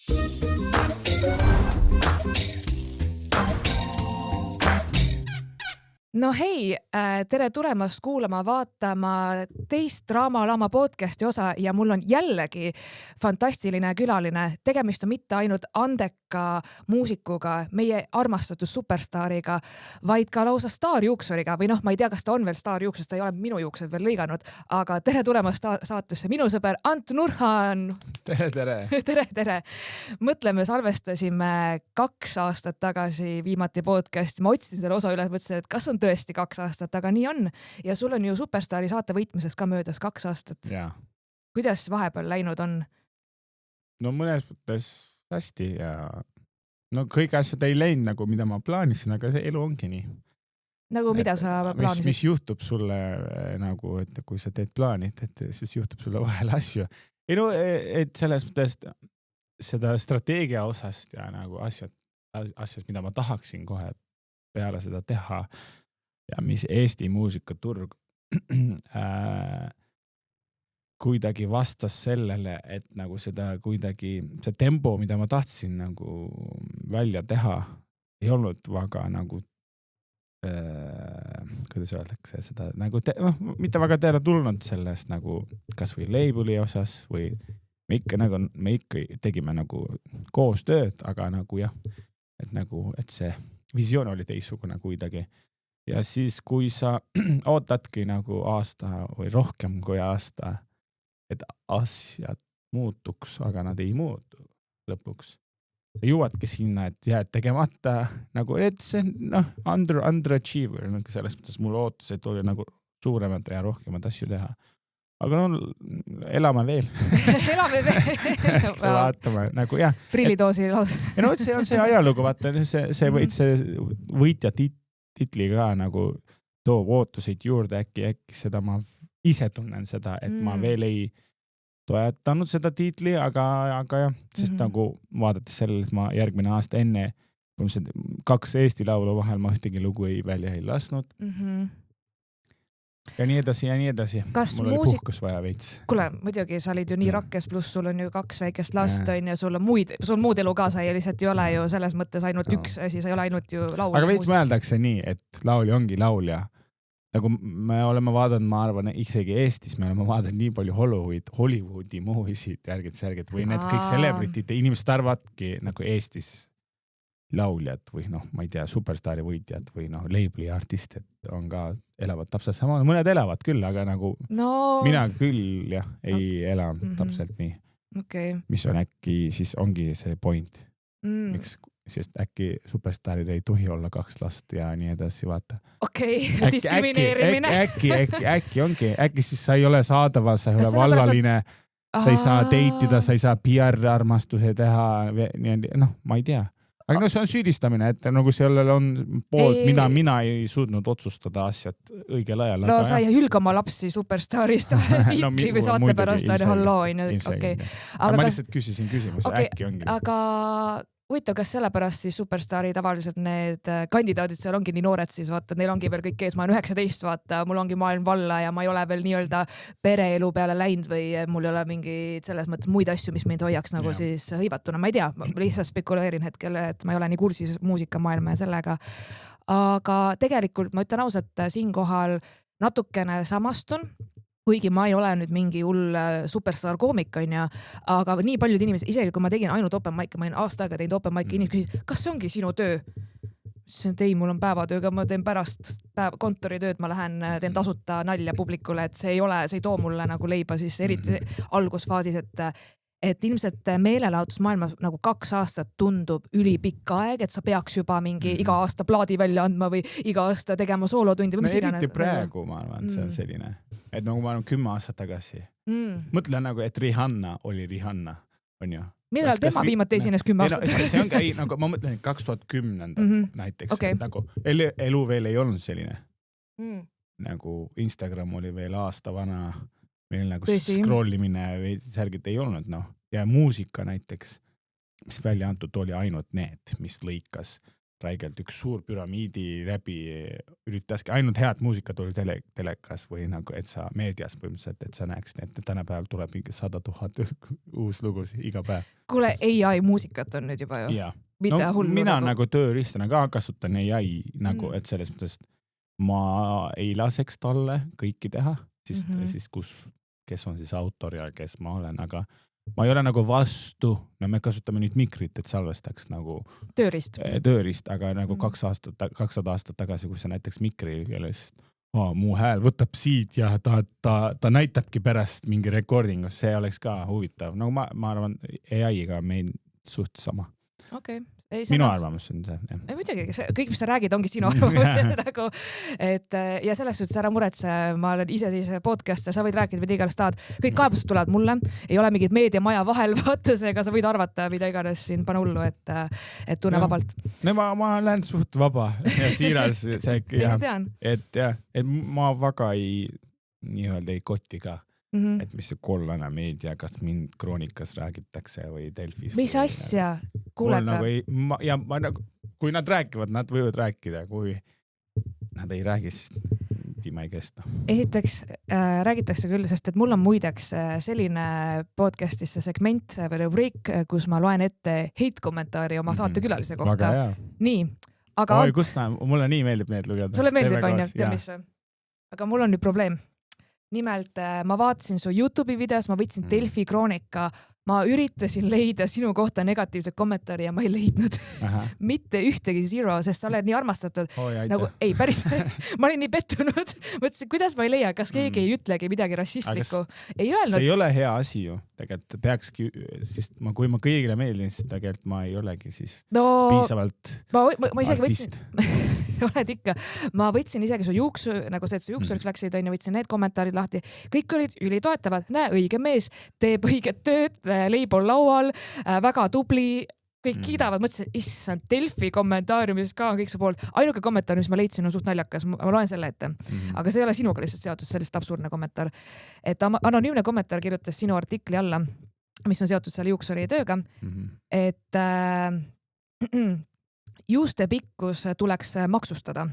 No hei, tere tulemast kuulama, vaatama teist Draama-Lama podcasti osa ja mul on jällegi fantastiline külaline. Tegemist on mitte ainult andeka muusikuga, meie armastatud superstaariga, vaid ka lausa staarjuuksuriga või noh, ma ei tea, kas ta on veel staarjuuksur, ta ei ole minu juuksed veel lõiganud, aga tere tulemast saatesse minu sõber Ant Nurhan. Tere. tere. Mõtleme, salvestasime 2 aastat tagasi viimati podcasti, ma otsisin selle osa üles, mõtlesin, et kas on tõesti 2 aastat, aga nii on. Ja sul on ju Superstaari saate võitmiseks ka möödas 2 aastat. Ja. Kuidas vahepeal läinud on? No mõnes mõttes hästi ja no kõik asjad ei läinud nagu mida ma plaanisin, aga see elu ongi nii. Nagu mida sa plaanisid? Mis juhtub sulle nagu, et kui sa teed plaanid, et siis juhtub sulle vahel asju. Ei no, et selles mõttes seda strateegia osast ja nagu asjad, mida ma tahaksin kohe peale seda teha ja mis Eesti muusikaturg kuidagi vastas sellele, et nagu seda kuidagi, see tempo, mida ma tahtsin nagu välja teha, ei olnud väga nagu kuidas öeldakse seda, nagu mitte väga tere tulnud sellest nagu kas või labeli osas või me ikka tegime nagu koos tööd, aga nagu jah, et see visioon oli teisugune kuidagi. Ja siis, kui sa ootadki nagu aasta või rohkem kui aasta, et asjad muutuks, aga nad ei muutu lõpuks. Sa jõuadki sinna, et jääd tegemata, nagu, et see underachiever, selles mõttes mul ootused oli nagu suuremad ja rohkemad asju teha. Aga no, elame veel. Elame veel. Vaatame, nagu jah. Prillidoosi laus. Ja no, see on see ajalugu, vaata, see võitja titli ka nagu toob ootuseid juurde, äkki seda ma ise tunnen seda, et ma veel ei toetanud seda titli, aga jah, sest nagu vaadates sellele, et ma järgmine aasta enne 2 Eesti laulu vahel ma ühtegi lugu välja ei lasnud. Ja nii edasi. Mul oli puhkus vaja veits. Kuule, muidugi, sa olid ju nii rakkes, pluss sul on ju 2 väikest last on ja sul muud elu kaasa ja lihtsalt ei ole ju selles mõttes ainult üks asi, sa ei ole ainult ju laulja. Aga veits mõeldakse nii, et laulja ongi laulja. Nagu me oleme vaadanud, ma arvan, isegi Eestis me oleme vaadanud nii palju Hollywoodi movisid, järgid või need kõik celebrity'd, inimesed arvadki nagu Eestis lauljad või ma ei tea, superstaari võitjad või labeli artistid on ka, elavad täpselt sama. Mõned elavad küll, aga nagu mina küll jah, ei ela täpselt nii. Okay. Mis on äkki, siis ongi see point. Miks, sest äkki superstaarid ei tohi olla 2 last ja nii edasi, vaata. Diskrimineerimine. Äkki ongi, äkki siis sa ei ole saadava, sa ei ole valvaline, sa ei saa dateida, sa ei saa PR-armastuse teha, ma ei tea. Aga see on süüdistamine, et nagu sellel on poolt, mida mina ei suutnud otsustada asjad õigel ajal. No sa ei hülga oma lapsi superstaarist titli või saate pärast on halloo. Ma lihtsalt küsisin küsimuse, äkki ongi. Aga huvitav, kas sellepärast siis superstaari tavaliselt need kandidaadid seal ongi nii noored siis, vaata, neil ongi veel kõik ees, ma olen 19, vaata, mul ongi maailm valla ja ma ei ole veel nii-öelda pereelu peale läinud või mul ei ole mingi selles mõttes muid asju, mis meid hoiaks nagu siis hõivatuna, ma ei tea, ma lihtsalt spekuleerin hetkel, et ma ei ole nii kursis muusikamaailma ja sellega. Aga tegelikult ma ütlen ausalt, siinkohal natukene samastun, kuigi ma ei ole nüüd mingi hull superstar koomik on ja, aga nii paljud inimesed, isegi kui ma tegin ainult open mic, ma olin aasta aega teinud open mic, inimesed küsisid, kas see ongi sinu töö? Siis ei, mul on päevatööga, ma teen pärast kontoritööd, ma lähen, teen tasuta nalja publikule, et see ei too mulle nagu leiba siis eriti algusfaasis, et ilmselt meelelahutusmaailmas nagu 2 aastat tundub ülipikka aeg, et sa peaks juba mingi iga aasta plaadi välja andma või iga aasta tegema soolotundi. No eriti praegu, ma arvan, see on selline. Et nagu ma olen 10 aastat tagasi. Mõtlen nagu, et Rihanna oli Rihanna, on ju. Millal tema viimati esines 10 aastat? See on ka, nagu ma mõtlen 2010 näiteks. Nagu elu veel ei olnud selline. Nagu Instagram oli veel aasta vana, meil nagu scrollimine või särgid ei olnud, ja muusika näiteks, mis välja antud oli ainult need, mis lõikas räigelt üks suur püramiidi läbi üritaski ainult head muusikat oli telekas või nagu, et sa meedias põhimõtteliselt, et sa näeks, et tänapäeval tuleb mingi 100 000 uus lugusid iga päev. Kuule, AI muusikat on nüüd juba ju. Ja. Mida hullu mina nagu tööriistana ka kasutan AI nagu, et selles mõttes ma ei laseks talle kõiki teha, siis kes on siis autor ja kes ma olen, aga ma ei ole nagu vastu, no me kasutame nüüd mikrit, et salvestaks nagu tööriist, aga nagu 200 aastat tagasi, kui sa näiteks mikri keeles, mu hääl võtab siit ja ta näitabki pärast mingi recordingus, see oleks ka huvitav. No ma arvan, AI-ga meil suht sama. Okay. Minu arvamus on see. Ei muidugi, kõik, mis sa räägid, ongi sinu arvamus. Nagu, ja selles suhtes ära muretse, ma olen ise siis podcast ja sa võid rääkida, mida iganes tahad. Kõik kaebused tulevad mulle, ei ole mingid meediamaja vahel, vaata seega sa võid arvata, mida iganes siin pane hullu, et tunne vabalt. No ma olen suht vaba ja siiras. Et ma väga ei koti ka. Et mis see kollane meedia, kas mind Kroonikas räägitakse või Delfis. Mis asja? Kuuleta? Ja kui nad räägivad, nad võivad rääkida, kui nad ei räägi, siis ma ei kesta. Esiteks räägitakse küll, sest et mul on muideks selline podcastis see segment või rubriik, kus ma loen ette hate-kommentaari oma saatekülalise kohta. Väga hea. Nii, aga... Oi, kus mulle nii meeldib need lugeda. Sulle meeldib, on ju, aga mul on nüüd probleem. Nimelt ma vaatasin su YouTube'i videos, ma võtsin Delfi Kroonika, ma üritasin leida sinu kohta negatiivset kommentaari ja ma ei leidnud mitte ühtegi zero, sest sa oled nii armastatud. Nagu, ei, päris, ma olin nii pettunud. Mõtlesin, kuidas ma ei leia, kas keegi ei ütlegi midagi rassistlikku. Ei öelnud. See ei ole hea asi ju. Tegelikult peakski, siis kui ma kõigile meeldin, siis tegelikult ma ei olegi siis piisavalt ma isegi võtsin oled ikka. Ma võtsin isegi su juuksu, nagu see, et su juuksuriks läksid, võtsin need kommentaarid lahti. Kõik olid ülitoetavad. Näe, õige mees, teeb õiget tööd, leib on laual, väga tubli. Kõik kiidavad, mõtlesin, issand, Delfi kommentaariumis ka on kõik su poolt. Ainuke kommentaar, mis ma leidsin, on suht naljakas. Ma loen selle ette. Aga see ei ole sinuga lihtsalt seotud, see on lihtsalt absurdne kommentaar. Et anonüümne kommentaar kirjutas sinu artikli alla, mis on seotud selle juuksuri tööga. Et juuste pikkus tuleks maksustada.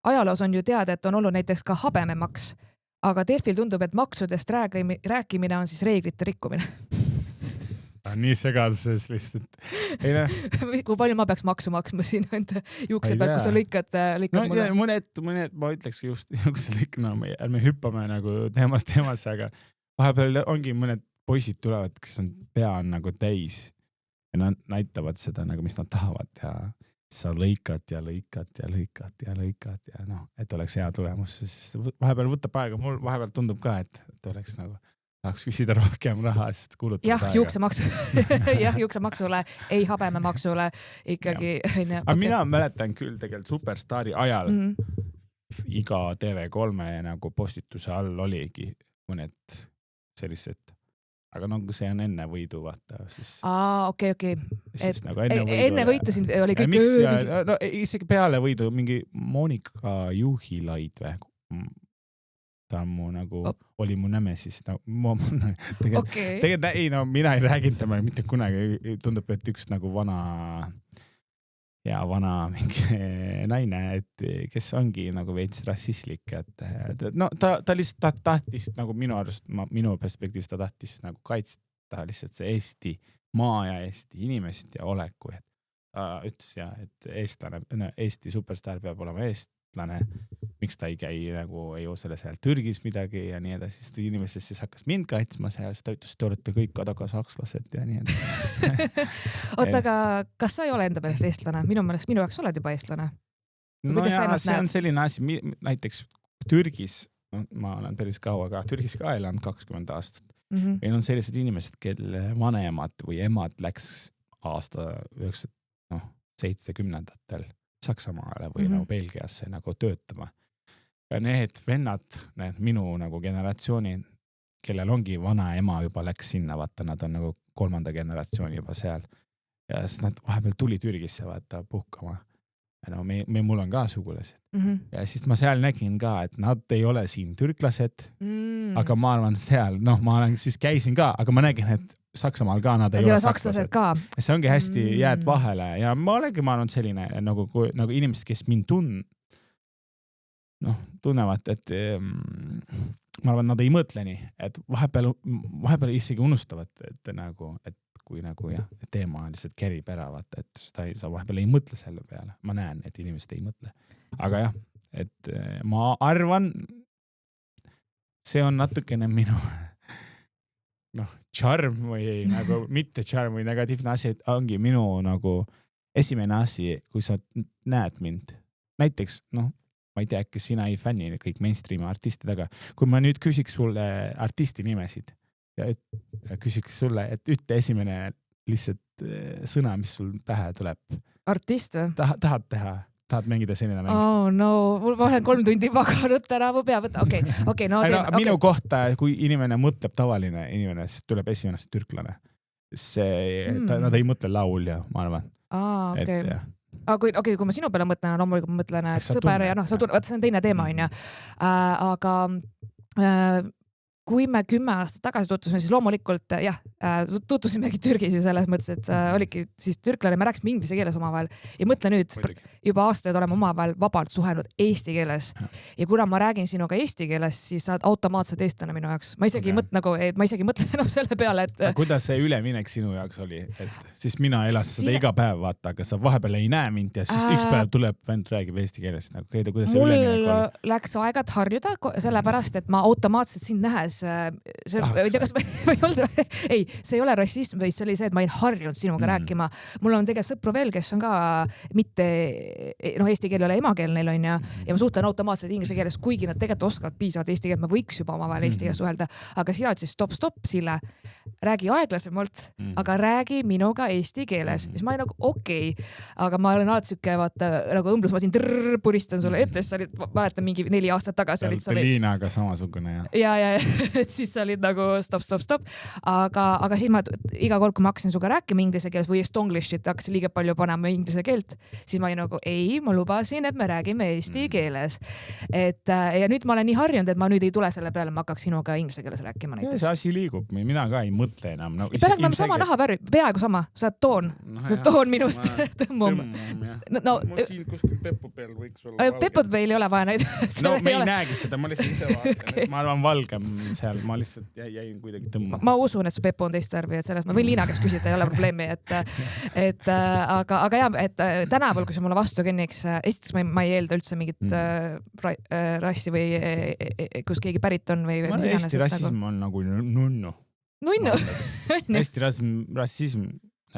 Ajaloos on ju teada, et on olnud näiteks ka habememaks, aga Delfil tundub, et maksudest rääkimine on siis reeglite rikkumine. Nii segaduses lihtsalt. Kui palju ma peaks maksu maksma siin enda juukse peal, kui sa lõikad mulle? Mõned, ma ütleks just juukse lõik, me hüppame nagu teemasse, aga vahepeal ongi mõned poisid tulevad, kes on pea nagu täis ja nad näitavad seda, nagu, mis nad tahavad ja sa lõikad ja et oleks hea tulemus. Vahepeal võtab aega, mul vahepeal tundub ka, et oleks nagu tahaks küsida rohkem raha, sest kulutada aega. Juuksemaksule, ei habememaksule ikkagi. Aga mina mäletan küll tegelikult Superstaari ajal iga TV3 nagu postituse all oligi mõned sellised. Aga see on enne võidu, vaata. Okei. Nagu enne võitu siin oli kõik no, isegi peale võidu mingi Monika Juhilaid või. Ta on mu nagu, oli mu nemesis. Tegelikult ei, mina ei rääginud tema mitte kunagi. Tundub, et üks nagu vana mingi naine, et kes ongi nagu veits rassistlik, et no ta lihtsalt tahtis nagu minu perspektiivist ta tahtis nagu kaitsta lihtsalt see Eesti maa ja Eesti inimest ja oleku, et ta ütles ja, et Eesti superstaar peab olema eestlane, miks ta ei käi nagu, ei osale seal Türgis midagi ja nii edasi, siis inimesed siis hakkas mind kaitsma seal, siis ta ütles, te olete kõik adega sakslased ja nii edasi. Oota, aga kas sa ei ole enda meelest eestlane? Minu jaoks oled juba eestlane. No ja, see on selline asi, näiteks Türgis, ma olen päris kaua ka, Türgis ka elanud 20 aastat. Meil on sellised inimesed, kelle vanemad või emad läks aasta 70-ndatel Saksamaale või nagu Belgiasse nagu töötama. Ja need vennad, need minu nagu generatsiooni, kellel ongi vana ema juba läks sinna, vaata, nad on nagu 3. generatsiooni juba seal. Ja siis nad vahepeal tuli Türgisse vaata puhkama. Ja no mul on ka sugulased. Ja siis ma seal nägin ka, et nad ei ole siin türklased, aga ma arvan seal, ma siis käisin ka, aga ma nägin, et Saksamaal ka nad ei ole sakslased ka. See ongi hästi jääd vahele ja ma olengi selline nagu inimesed, kes mind tunnevad, et ma arvan, nad ei mõtle nii, et vahepeal isegi unustavad, et kui teema lihtsalt kerib ära, vaata, et sa vahepeal ei mõtle selle peale. Ma näen, et inimesed ei mõtle. Aga jah, et ma arvan, see on natukene minu charm või nagu mitte charm või negatiivne asi, et ongi minu nagu esimene asi, kui sa näed mind. Näiteks, ma ei tea, kes sina ei fänni kõik mainstream artistidega. Kui ma nüüd küsiks sulle artisti nimesid ja küsiks sulle, et ütle esimene lihtsalt sõna, mis sul pähe tuleb. Artist või? Tahad mängida selline mäng? Oh no, ma olen 3 tundi maganud täna, mu pea võtta. Okei, no minu kohta, kui inimene mõtleb tavaline inimene, siis tuleb esimene türklane. Nad ei mõtle laulja, ma arvan. Okei. Kui ma sinu peale mõtlen, loomulikult ma mõtlen, et sõber ja sa tunned, see on teine teema, on ju. Aga kui me 10 aastat tagasi tutvusime, siis loomulikult tutvusimegi Türgis ju selles mõttes, et oligi siis türklane, me rääkisime inglise keeles omavahel ja mõtle nüüd, juba aastaid oleme omavahel vabalt suhelnud eesti keeles ja kuna ma räägin sinuga eesti keeles, siis saad automaatselt eestlane minu jaoks. Ma isegi ei mõtle enam selle peale, et kuidas see üleminek sinu jaoks oli? Siis mina elasin seda iga päev, vaata, aga sa vahepeal ei näe mind ja siis üks päev tuleb vend räägib eesti keeles. Mul läks aega harjuda, sellepärast, et ma automaatselt sind nähes see ei ole rassism, vaid see oli see, et ma ei harjunud sinuga rääkima. Mul on tegelikult sõpru veel, kes on ka mitte, eesti keel ei ole emakeel neil on ja ma suhtlen automaatselt inglise keeles, kuigi nad tegelikult oskavad piisavalt eesti keelt, ma võiks juba omavahel eesti keeles suhelda, aga sina ütlesid stop, Sille, räägi aeglasemalt, aga räägi minuga eesti keeles. Siis ma olin nagu okei, aga ma olen alati siuke, vaata, nagu õmblus, ma siin puristan sulle ette, sa olid, mäletan mingi 4 aastat tagasi. Liinaga samasugune, ja et siis sa olid nagu stop. Aga siis ma iga kord, kui ma hakkasin suga rääkima inglise keeles või estonglishit, hakkasin liiga palju panema inglise keelt, siis ma olin nagu ei, ma lubasin, et me räägime eesti keeles. Ja nüüd ma olen nii harjunud, et ma nüüd ei tule selle peale, ma hakkaks sinuga inglise keeles rääkima näiteks. See asi liigub, mina ka ei mõtle enam. Peale on sama nahavärv, peaaegu sama, sa toon minust tõmmum. Ma siin kuskil Peppu peal võiks olla valgem. Peppu peal ei ole vaja näidata. No me ei näegi seda, ma lihtsalt ise vaatan. Ma arvan valgem seal, ma lihtsalt jäin kuidagi tõmmuma. Ma usun, et su Peppu on teist värvi, et selles ma võin Liina käest küsida, ei ole probleemi, aga et tänaval, kui sa mulle vastu kõnniks, esiteks ma ei eelda üldse mingit rassi või kus keegi pärit on või Eesti rassism on nagu nunnu. Eesti rassism,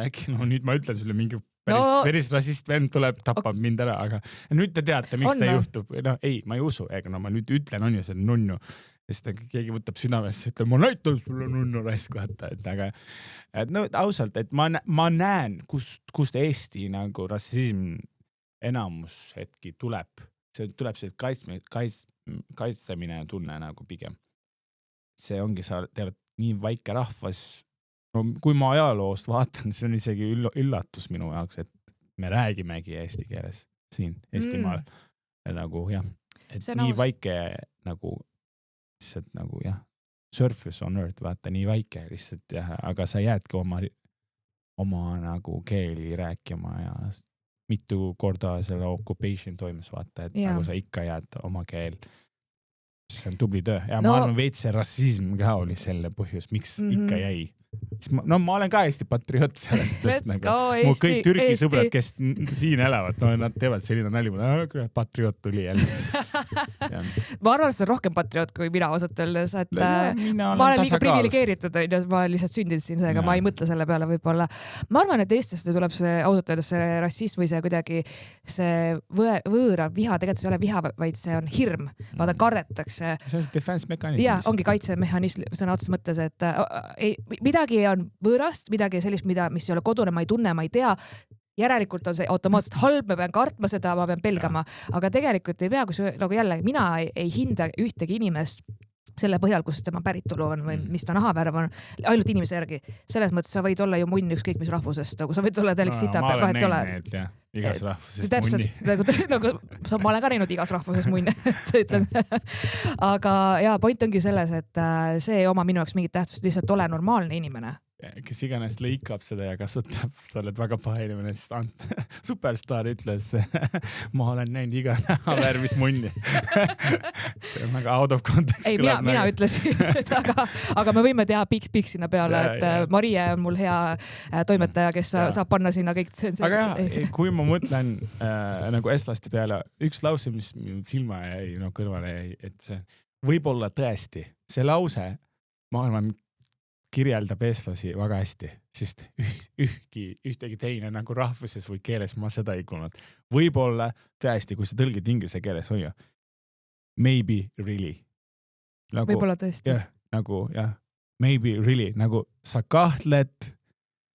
äkki nüüd ma ütlen sulle mingi päris rassist vend tuleb, tapab mind ära, aga nüüd te teate, miks ta juhtub. Ei, ma ei usu, ma nüüd ütlen, on ju see nunnu. Sest keegi võtab südamesse, ütleb, ma näitan sulle nunnu raisk, vaata. Ausalt, et ma näen, kust Eesti nagu rassism enamus hetki tuleb. See tuleb see kaitsemine tunne nagu pigem. See ongi, sa tead, nii väike rahvas. Kui ma ajaloost vaatan, see on isegi üllatus minu jaoks, et me räägimegi eesti keeles siin Eestimaal. Nagu jah, et nii väike nagu lihtsalt nagu surface on earth, vaata nii väike lihtsalt aga sa jäädki oma nagu keeli rääkima ja mitu korda selle occupation toimus, vaata, et nagu sa ikka jääd oma keel. See on tubli töö ja ma arvan, veits see rassism ka oli selle põhjus, miks ikka jäi. Ma olen ka Eesti patrioot sellest, mu kõik Türgi sõbrad, kes siin elavad, nad teevad selline nali, patrioot tuli jälle. Ma arvan, et see on rohkem patrioot kui mina osalt öeldes, et ma olen liiga privilegeeritud, ma lihtsalt sündinud siin, seega ma ei mõtle selle peale võib-olla. Ma arvan, et eestlaste tuleb see ausalt öeldes see rassism või see kuidagi see võõra viha, tegelikult see ei ole viha, vaid see on hirm. Vaata, kardetakse. See on defense mekanism. Ja, ongi kaitsemehhanism sõna otseses mõttes, et midagi on võõrast, midagi sellist, mis ei ole kodune, ma ei tunne, ma ei tea. Järelikult on see automaatselt halb, ma pean kartma seda, ma pean pelgama, aga tegelikult ei pea, kui nagu jälle, mina ei hinda ühtegi inimest selle põhjal, kus tema päritolu on või mis ta nahavärv on, ainult inimese järgi. Selles mõttes sa võid olla ju munn ükskõik mis rahvusest, nagu sa võid olla täilik sitapea, vahet ei ole. Igas rahvusest munni. Ma olen ka näinud igas rahvusest munni, ütlen. Aga point ongi selles, et see oma minu jaoks mingit tähtsust lihtsalt ole normaalne inimene. kes iganes lõikab seda ja kasutab, sa oled väga paha inimene, sest Superstar ütles, ma olen näinud iga näha värvis munni. See on väga out of context. Ei, mina ütlesin seda, aga me võime teha piks sinna peale, et Marie on mul hea toimetaja, kes saab panna sinna kõik. Aga kui ma mõtlen nagu estlaste peale, üks lause, mis silma jäi, kõrvale jäi, et see võib-olla tõesti, see lause, ma arvan, kirjeldab eestlasi väga hästi, sest ühtegi teine nagu rahvuses või keeles ma seda ei kuulnud. Võib-olla tõesti, kui sa tõlgid inglise keeles, on ju, maybe really. Võib-olla tõesti. Maybe really, nagu sa kahtled,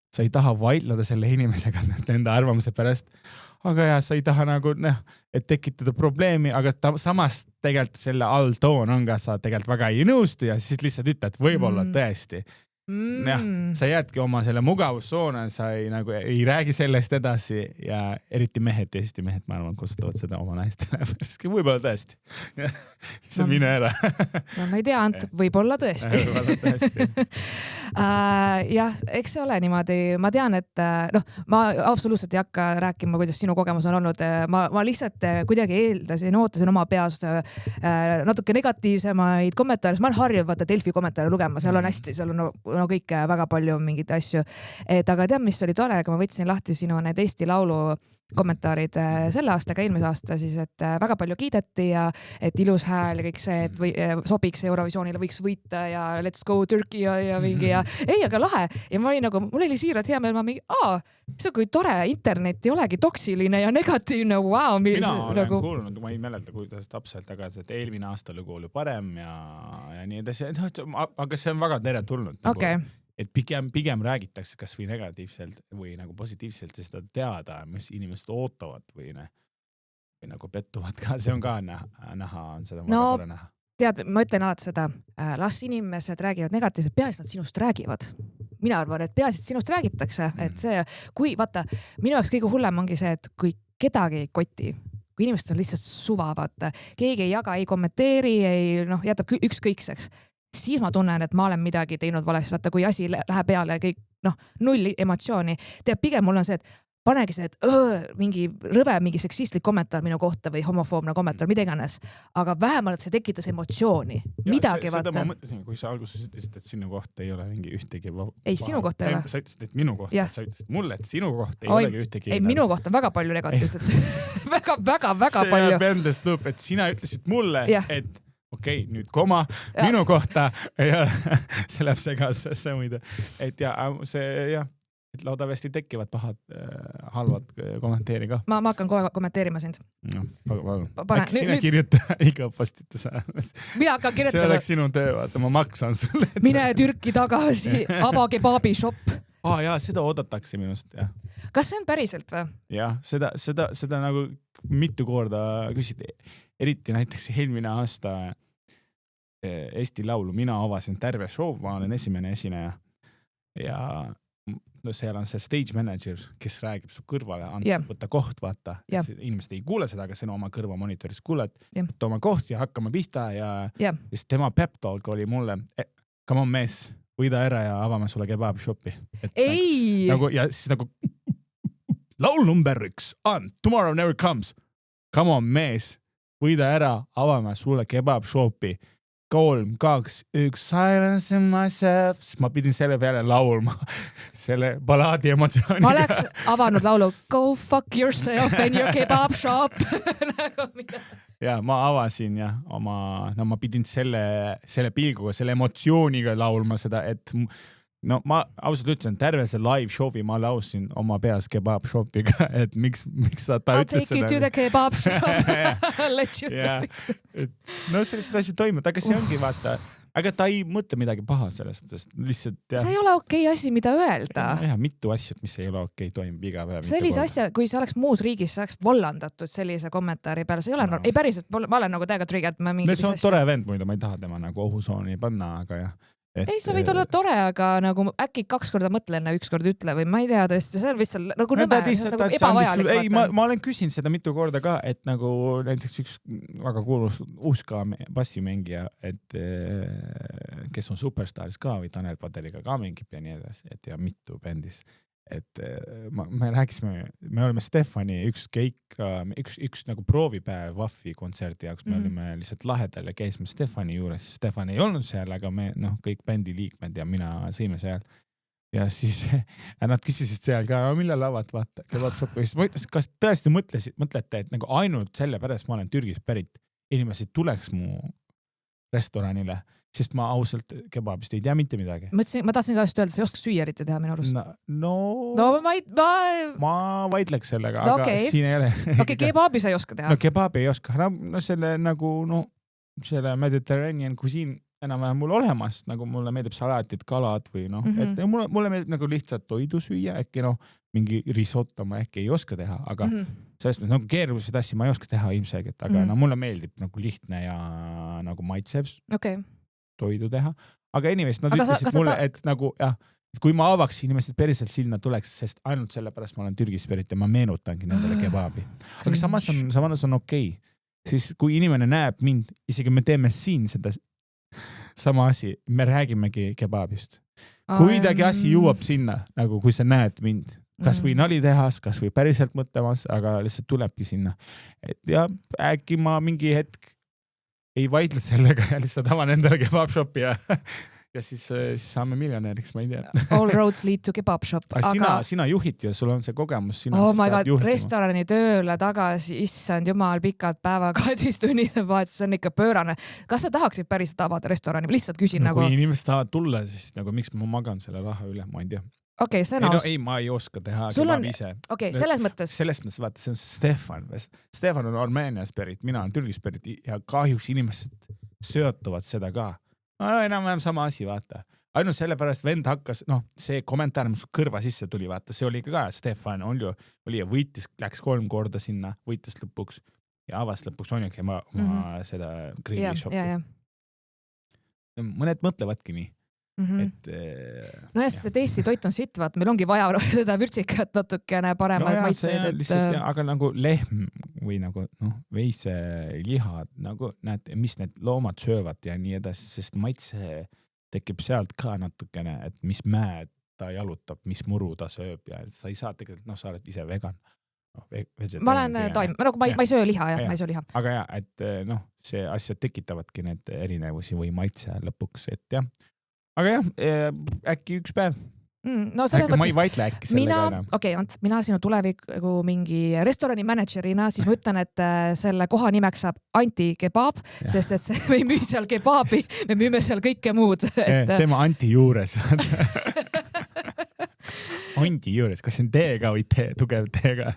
sa ei taha vaidleda selle inimesega enda arvamuse pärast, aga sa ei taha nagu, et tekitada probleemi, aga samas tegelikult selle all toon on ka, sa tegelikult väga ei nõustu ja siis lihtsalt ütled, võib-olla tõesti. Sa jäädki oma selle mugavussoona, sa ei räägi sellest edasi ja eriti mehed, Eesti mehed, ma arvan, kasutavad seda oma naistele. Võib-olla tõesti. See mine ära. Ma ei tea, Ant, võib-olla tõesti. Jah, eks see ole niimoodi. Ma tean, et ma absoluutselt ei hakka rääkima, kuidas sinu kogemus on olnud. Ma lihtsalt kuidagi ootasin oma peas natuke negatiivsemaid kommentaare. Ma olen harjunud vaata Delfi kommentaare lugema, seal on hästi, seal on kõik väga palju mingeid asju. Aga tead, mis oli tore, kui ma võtsin lahti sinu need Eesti Laulu kommentaarid selle aastaga, eelmise aasta siis, et väga palju kiideti ja et ilus hääl ja kõik see, et sobiks Eurovisioonile, võiks võita ja let's go Turkey ja mingi ja ei, aga lahe. Ja ma olin nagu, mul oli siiralt hea meel, ma mingi, see on kui tore, internet ei olegi toksiline ja negatiivne, wow. Mina olen kuulnud, ma ei mäleta, kuidas täpselt tagasi, et eelmine aasta lugu oli parem ja nii edasi, aga see on väga teretulnud. Okay. Et pigem räägitakse kas või negatiivselt või nagu positiivselt seda teada, mis inimesed ootavad või nagu pettuvad ka, see on ka näha, on seda väga tore näha. Tead, ma ütlen alati seda, las inimesed räägivad negatiivselt, peaasi nad sinust räägivad. Mina arvan, et peaasi sinust räägitakse, et see, kui vaata, minu jaoks kõige hullem ongi see, et kui kedagi ei koti, kui inimesed on lihtsalt suva, vaata, keegi ei jaga, ei kommenteeri, jätab ükskõikseks. Siis ma tunnen, et ma olen midagi teinud valesti, vaata, kui asi läheb peale kõik, null emotsiooni. Tead, pigem mul on see, et panegi see, et mingi rõve, mingi seksistlik kommentaar minu kohta või homofoobne kommentaar, mida iganes. Aga vähemalt see tekitas emotsiooni. Midagi, vaata. Seda ma mõtlesin, kui sa alguses ütlesid, et sinu kohta ei ole mingi ühtegi... Ei, sinu kohta ei ole. Sa ütlesid, et minu kohta. Sa ütlesid mulle, et sinu kohta ei olegi ühtegi... Ei, minu kohta on väga palju negatiivset. väga palju. See jääb endast lõpp, et sina ütlesid mulle, et okei, nüüd koma minu kohta ja see läheb segasesse muide. Et et loodavasti tekivad pahad, halvad kommentaari ka. Ma hakkan kohe kommenteerima sind. Äkki sina kirjuta iga postituse. Mina hakkan kirjutada. See oleks sinu töö, vaata, ma maksan sulle. Mine Türki tagasi, ava kebabi shop. Jaa, seda oodatakse minust, jah. Kas see on päriselt või? Jah, seda nagu mitu korda küsiti. Eriti näiteks eelmine aasta Eesti Laulu, mina avasin terve show, ma olen esimene esineja ja seal on see stage manager, kes räägib su kõrvale, võtta koht, vaata. Inimesed ei kuule seda, aga sinu oma kõrva monitoris kuuled, võtta oma koht ja hakkama pihta ja siis tema pep talk oli mulle, come on mees, võida ära ja avame sulle kebab shopi. Ei! Ja siis nagu laul number 1 on Tomorrow Never Comes. Come on mees, võida ära, avame sulle kebab shopi. 3, 2, 1, silence in myself. Siis ma pidin selle peale laulma selle balaadi emotsiooniga. Ma oleks avanud laulu Go fuck yourself and your kebab shop. Ja ma avasin ja ma pidin selle pilguga, selle emotsiooniga laulma seda, et ma ausalt ütlesin, terve see live show'i ma lausin oma peas kebab shopiga, et miks ta ütles seda. I'll take you to the kebab shop. Let you no sellised asjad toimuvad, aga see ongi vaata, aga ta ei mõtle midagi paha sellest, lihtsalt see ei ole okei asi, mida öelda. Mitu asjad, mis ei ole okei, toimub iga päev. Sellise asja, kui sa oleks muus riigis, sa oleks vallandatud sellise kommentaari peale, see ei ole ei päriselt, ma olen nagu täiega triggered. See on tore vend muidu, ma ei taha tema nagu ohusooni panna, aga jah. ei, sa võid olla tore, aga nagu äkki 2 korda mõtle enne 1 kord ütle või ma ei tea tõesti, see on lihtsalt nagu nõme, nagu ebavajalik. Ei, ma olen küsinud seda mitu korda ka, et nagu näiteks üks väga kuulus uus ka bassimängija, et kes on Superstaris ka või Tanel Paderiga ka mängib ja nii edasi, et ja mitu bändis. Et me rääkisime, me oleme Stefani üks nagu proovipäev Vaffi kontserdi jaoks, me olime lihtsalt lahedal ja käisime Stefani juures. Stefan ei olnud seal, aga me kõik bändi liikmed ja mina sõime seal. Ja siis nad küsisid seal ka, millal avad vaata kebabshoppi. Siis ma ütlesin, kas tõesti mõtlete, et nagu ainult selle pärast ma olen Türgis pärit inimesed tuleks mu restoranile, sest ma ausalt kebabist ei tea mitte midagi. Ma tahtsin ka just öelda, sa ei oska süüa eriti teha minu arust. No ma vaidleks sellega, aga siin ei ole. Okei, kebabi sa ei oska teha. No kebabi ei oska. No selle nagu, selle Mediterranean cuisine enam-vähem mul olemas, nagu mulle meeldib salaatid, kalad või et mulle meeldib nagu lihtsalt toidu süüa, äkki mingi risotto ma äkki ei oska teha, aga sellest nagu keerulised asju ma ei oska teha ilmselgelt, aga mulle meeldib nagu lihtne ja nagu maitsev toidu teha. Aga inimesed, nad ütlesid mulle, et nagu jah, kui ma avaks inimesed päriselt sinna tuleks, sest ainult selle pärast ma olen Türgis pärit ja ma meenutangi nendele kebabi. Aga samas on okei. Siis kui inimene näeb mind, isegi me teeme siin seda sama asi, me räägimegi kebabist. Kuidagi asi jõuab sinna, nagu kui sa näed mind, kas või nalitehas, kas või päriselt mõtlemas, aga lihtsalt tulebki sinna. Et ja äkki ma mingi hetk ei vaidle sellega ja lihtsalt avan endale kebabshopi ja siis saame miljonäriks, ma ei tea. All roads lead to kebabshop. Sina juhid ja sul on see kogemus. Oh my god, restorani tööle tagasi, issand jumal, pikad päeva, 12 tunnide vahet, see on ikka pöörane. Kas sa tahaksid päriselt avada restorani? Lihtsalt küsin nagu. Kui inimesed tahavad tulla, siis nagu miks ma magan selle raha üle, ma ei tea. Okei, see on aus. Ei, ma ei oska teha kebab ise. Okei, selles mõttes. Selles mõttes, vaata, see on Stefan. Stefan on Armeenias pärit, mina olen Türgis pärit ja kahjuks inimesed söötuvad seda ka. Enam-vähem sama asi, vaata. Ainult sellepärast vend hakkas, see kommentaar, mis kõrva sisse tuli, vaata, see oli ka Stefan, oli ja võitis, läks 3 korda sinna, võitis lõpuks ja avas lõpuks onjugi ma seda grillishopi. Mõned mõtlevadki nii. No jah, sest Eesti toit on sitt, vaat meil ongi vaja seda vürtsikat natukene paremaid maitseid. Aga nagu lehm või nagu veise lihad, nagu näed, mis need loomad söövad ja nii edasi, sest maitse tekib sealt ka natukene, et mis mäed ta jalutab, mis muru ta sööb ja sa ei saa tegelikult, sa oled ise vegan. Ma olen taim, ma ei söö liha, ma ei söö liha. Aga jah, et see asjad tekitavadki need erinevusi või maitse lõpuks, et jah. Aga jah, äkki üks päev. No äkki ma ei vaidle äkki sellega enam. Okei, mina sinu tuleviku mingi restorani managerina, siis ma ütlen, et selle koha nimeks saab Anti kebab, sest et me ei müü seal kebabi, me müüme seal kõike muud. Teeme Anti juures. Anti juures, kas see on teega või tugev teega?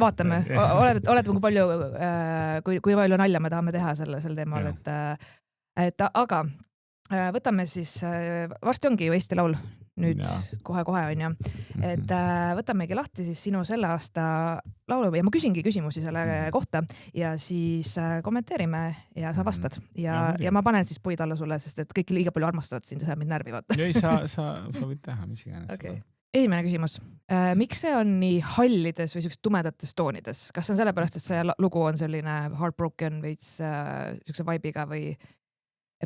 Vaatame, oled palju, kui palju nalja me tahame teha sel teemal, et aga võtame siis, varsti ongi ju Eesti Laul, nüüd kohe-kohe on ju, et võtamegi lahti siis sinu selle aasta laulu ja ma küsingi küsimusi selle kohta ja siis kommenteerime ja sa vastad ja ma panen siis puid alla sulle, sest et kõik liiga palju armastavad sind ja sa mind närvi vaata. Ei, sa võid teha, mis iganes. Okay. Esimene küsimus. Miks see on nii hallides või tumedates toonides? Kas see on sellepärast, et see lugu on selline heartbroken või siukse vibe'iga või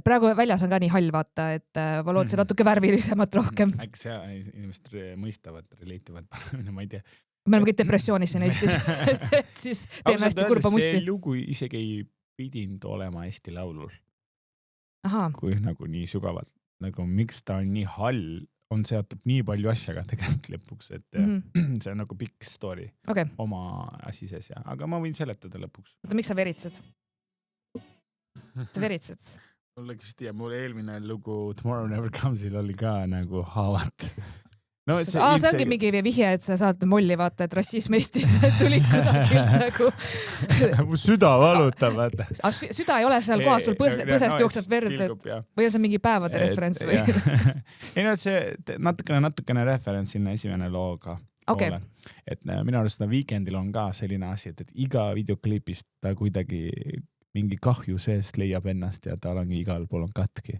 praegu väljas on ka nii hall, vaata, et ma lootsin natuke värvilisemat rohkem. Äkki see inimesed mõistavad, relativad paremini, ma ei tea. Me oleme kõik depressioonis siin Eestis, et siis teeme hästi kurba mussi. See lugu isegi ei pidinud olema Eesti Laulul. Kui nagu nii sügavalt, nagu miks ta on nii hall, on seotud nii palju asjaga tegelikult lõpuks, et see on nagu pikk story oma asi sees, aga ma võin seletada lõpuks. Miks sa veritsed? Sa veritsed? Mul eelmine lugu Tomorrow Never Comesil oli ka nagu haavat. See ongi mingi vihje, et sa saad molli vaata, et rassism Eestis tulid kusagilt nagu. Süda valutab, vaata. Süda ei ole seal kohas, sul põsest jookseb verd, või on see mingi päevade referents või? Ei no, see natukene referents sinna esimene looga. Et minu arust Weekendil on ka selline asi, et iga videoklipist ta kuidagi mingi kahju seest leiab ennast ja tal ongi igal pool on katki.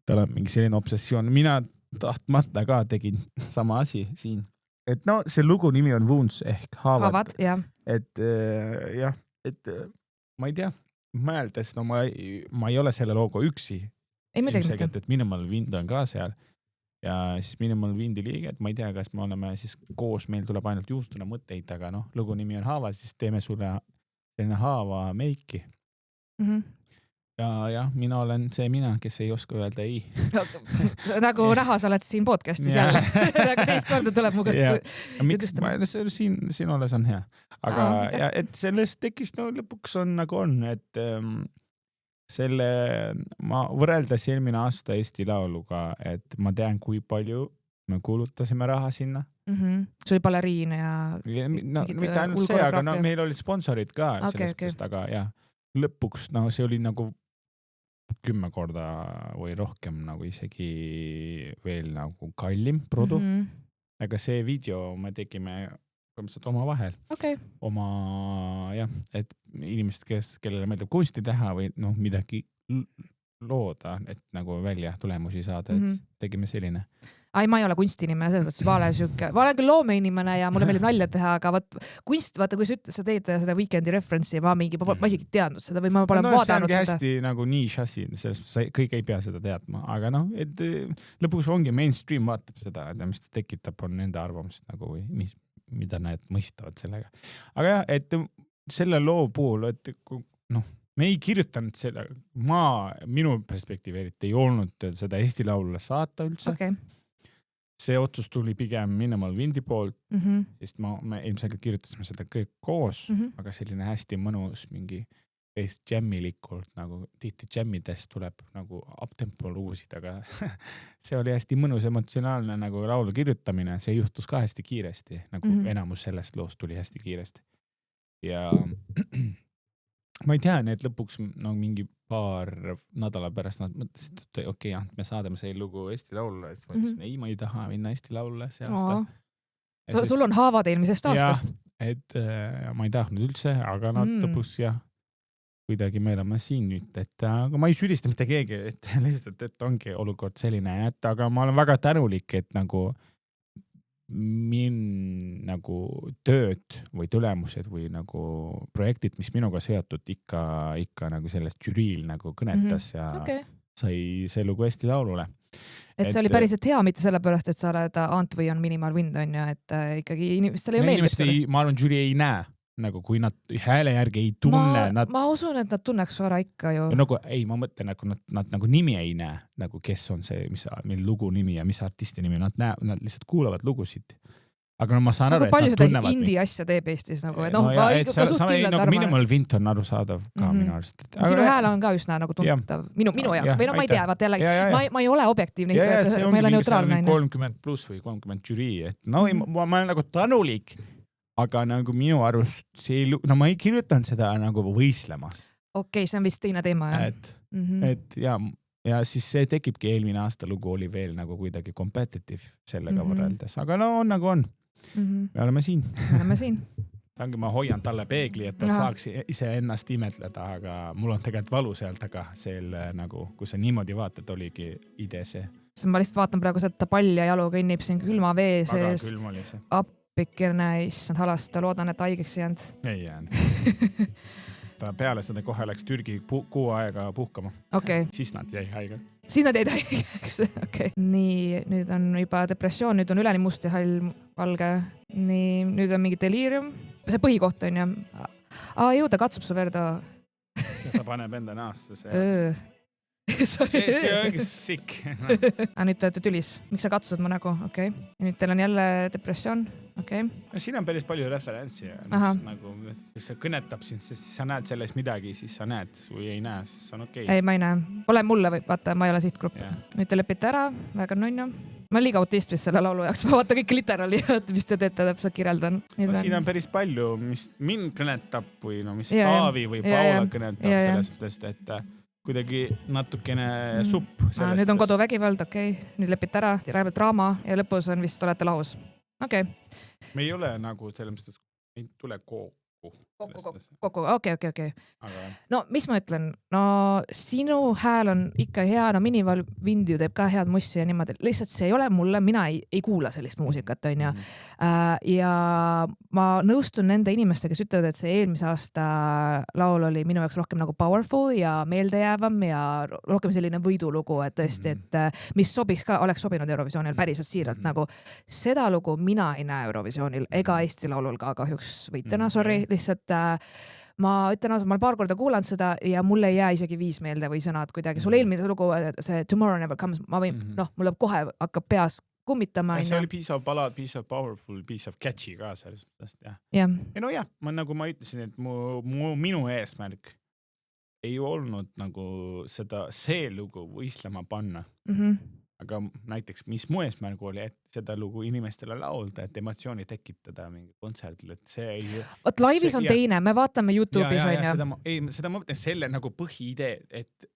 Tal on mingi selline obsessioon. Mina tahtmata ka tegin sama asi siin. Et no see lugu nimi on Wounds ehk haavad. jah. Et jah, et ma ei tea, mõeldes, no ma ei ole selle looga üksi. Ei midagi Ilmselgelt, mitte. et Minimal Wind on ka seal ja siis Minimal Windi liige, et ma ei tea, kas me oleme siis koos, meil tuleb ainult juustuna mõtteid, aga noh, lugu nimi on haavad, siis teeme sulle selline haava meiki. Ja mina olen see mina, kes ei oska öelda ei. Nagu näha, sa oled siin podcastis jälle. Nagu teist korda tuleb mu jutustama. Siin olles on hea. Aga ja, et sellest tekkis, no lõpuks on nagu on, et selle ma võreldas eelmine aasta Eesti Lauluga, et ma tean, kui palju me kuulutasime raha sinna. See oli baleriin ja no, mitte ainult see, aga no, meil olid sponsorid ka sellest, aga ja, lõpuks no, see oli nagu 10 korda või rohkem nagu isegi veel nagu kallim produ. Aga see video me tegime oma vahel. Oma, jah, et inimesed, kellele meeldib kunsti teha või noh, midagi looda, et nagu välja tulemusi saada, et tegime selline. Ai, ma ei ole kunstiinimene, selles mõttes ma olen küll loomeinimene ja mulle meeldib nalja teha, aga kunst, vaata, kui sa teed seda Weekend'i reference'i, ma isegi teadnud seda või ma pole vaadanud seda. See ongi hästi nagu niche asi, kõik ei pea seda teadma, aga noh, et lõpuks ongi mainstream vaatab seda, mis ta tekitab, on nende arvamust nagu või mida nad mõistavad sellega. Aga jah, et selle loo puhul, et noh, me ei kirjutanud seda, minu perspektiivi eriti ei olnud seda Eesti Laulule saata üldse. See otsus tuli pigem Minimal Windi poolt, sest me ilmselgelt kirjutasime seda kõik koos, aga selline hästi mõnus mingi teist džämmilikult, nagu tihti džämmidest tuleb nagu uptempo luusid, aga see oli hästi mõnus emotsionaalne nagu laulu kirjutamine, see juhtus ka hästi kiiresti, nagu enamus sellest loost tuli hästi kiiresti. Ja ma ei tea, need lõpuks no, mingi paar nädala pärast nad mõtlesid, et okei, me saadame see lugu Eesti Laulule, siis ma ütlesin, ei, ma ei taha minna Eesti Laulule see aasta. Sul on haavad eelmisest aastast. Ja, et ma ei tahtnud üldse, aga nad lõpuks jah, kuidagi me oleme siin nüüd, et aga ma ei süüdista mitte keegi, et lihtsalt, et ongi olukord selline, et aga ma olen väga tänulik, et nagu nagu tööd või tulemused või nagu projektid, mis minuga seotud ikka nagu sellest žüriil nagu kõnetas ja sai see lugu Eesti Laulule. Et see oli päriselt hea, mitte sellepärast, et sa oled Ant või on Minimal Wind, on ju, et ikkagi inimestele ju meeldib. Ma arvan, žüri ei näe, nagu kui nad hääle järgi ei tunne. Ma usun, et nad tunneks vara ikka ju. Nagu, ei, ma mõtlen, et nad nagu nimi ei näe, nagu kes on see, mil lugu nimi ja mis artisti nimi, nad lihtsalt kuulavad lugusid. Aga no ma saan aru, et nad tunnevad. Palju seda indie asja teeb Eestis nagu, et noh, ma ikka suht kindlalt arvan. Minimal Wind on arusaadav ka minu arust. Sinu hääl on ka üsna nagu tuntav. Minu jaoks. Või no ma ei tea, vaat jällegi, ma ei ole objektiivne. See ongi mingi 30 pluss või 30 žürii. No ma olen nagu tänulik, aga nagu minu arust no ma ei kirjutanud seda nagu võislemas. Okei, see on vist teine teema. Et ja siis see tekibki eelmine aasta lugu oli veel nagu kuidagi competitive sellega võrreldes. Aga no on nagu on. Me oleme siin. Tangi ma hoian talle peegli, et ta saaks ise ennast imetleda, aga mul on tegelikult valu seal taga selle nagu, kui sa niimoodi vaatad, oligi idee see. Ma lihtsalt vaatan praegu seda pall ja jalu kõnnib siin külma vee sees. Väga külm oli see. Appikene, issand halasta, loodan, et haigeks jäänud. Ei jäänud. Ta peale seda kohe läks Türgi kuu aega puhkama. Siis nad jäi haiged. Siis nad jäid haigeks, okei. Nii, nüüd on juba depressioon, nüüd on üleni must ja hall valge. Nii, nüüd on mingi deliirium. See põhikoht on ju. Ju ta katsub su verda. Ta paneb enda naasse see. See ongi sick. Nüüd te olete tülis. Miks sa katsud mu nägu? Okei. Ja nüüd teil on jälle depressioon. Okei. Siin on päris palju referentsi. Nagu, see kõnetab sind, sest sa näed selles midagi, siis sa näed või ei näe, siis on okei. Ei, ma ei näe. Ole mulle või vaata, ma ei ole sihtgrupp. Nüüd te lepite ära. Väga nunnu. Ma olen liiga autist vist selle laulu jaoks. Ma vaata kõik literaali, mis te teete, täpselt kireldan. Siin on päris palju, mis mind kõnetab või no, mis Taavi või Paula kõnetab sellest mõttest, et kuidagi natukene supp. Nüüd on koduvägivald, okei. Nüüd lepite ära, rääbel draama ja lõpus on vist olete lahus. Okei. Me ei ole nagu selles mõttes, ei tule kokku, okei. Aga No mis ma ütlen, no sinu hääl on ikka hea, no Minimal Wind ju teeb ka head mussi ja niimoodi, lihtsalt see ei ole mulle, mina ei kuula sellist muusikat, on ju. Ja ma nõustun nende inimestega, kes ütlevad, et see eelmise aasta laul oli minu jaoks rohkem nagu powerful ja meeldejäävam ja rohkem selline võidulugu, et tõesti, et mis sobiks ka, oleks sobinud Eurovisioonil päriselt siiralt nagu. Seda lugu mina ei näe Eurovisioonil ega Eesti Laulul ka kahjuks võitjana, sorry, lihtsalt ma ütlen ausalt, ma olen paar korda kuulanud seda ja mulle ei jää isegi viis meelde või sõnad kuidagi. Sul eelmine lugu, see Tomorrow Never Comes, ma võin, mul kohe hakkab peas kummitama. See oli piece of ballad, piece of powerful, piece of catchy ka selles mõttes, jah. Ja no jah, nagu ma ütlesin, et minu eesmärk ei olnud nagu see lugu võistlema panna. Aga näiteks, mis mu eesmärk oli, et seda lugu inimestele laulda, et emotsiooni tekitada mingi kontserdil, et see ei... Vot laivis on teine, me vaatame YouTube'is, on ju. Seda ma mõtlen selle nagu põhiidee, et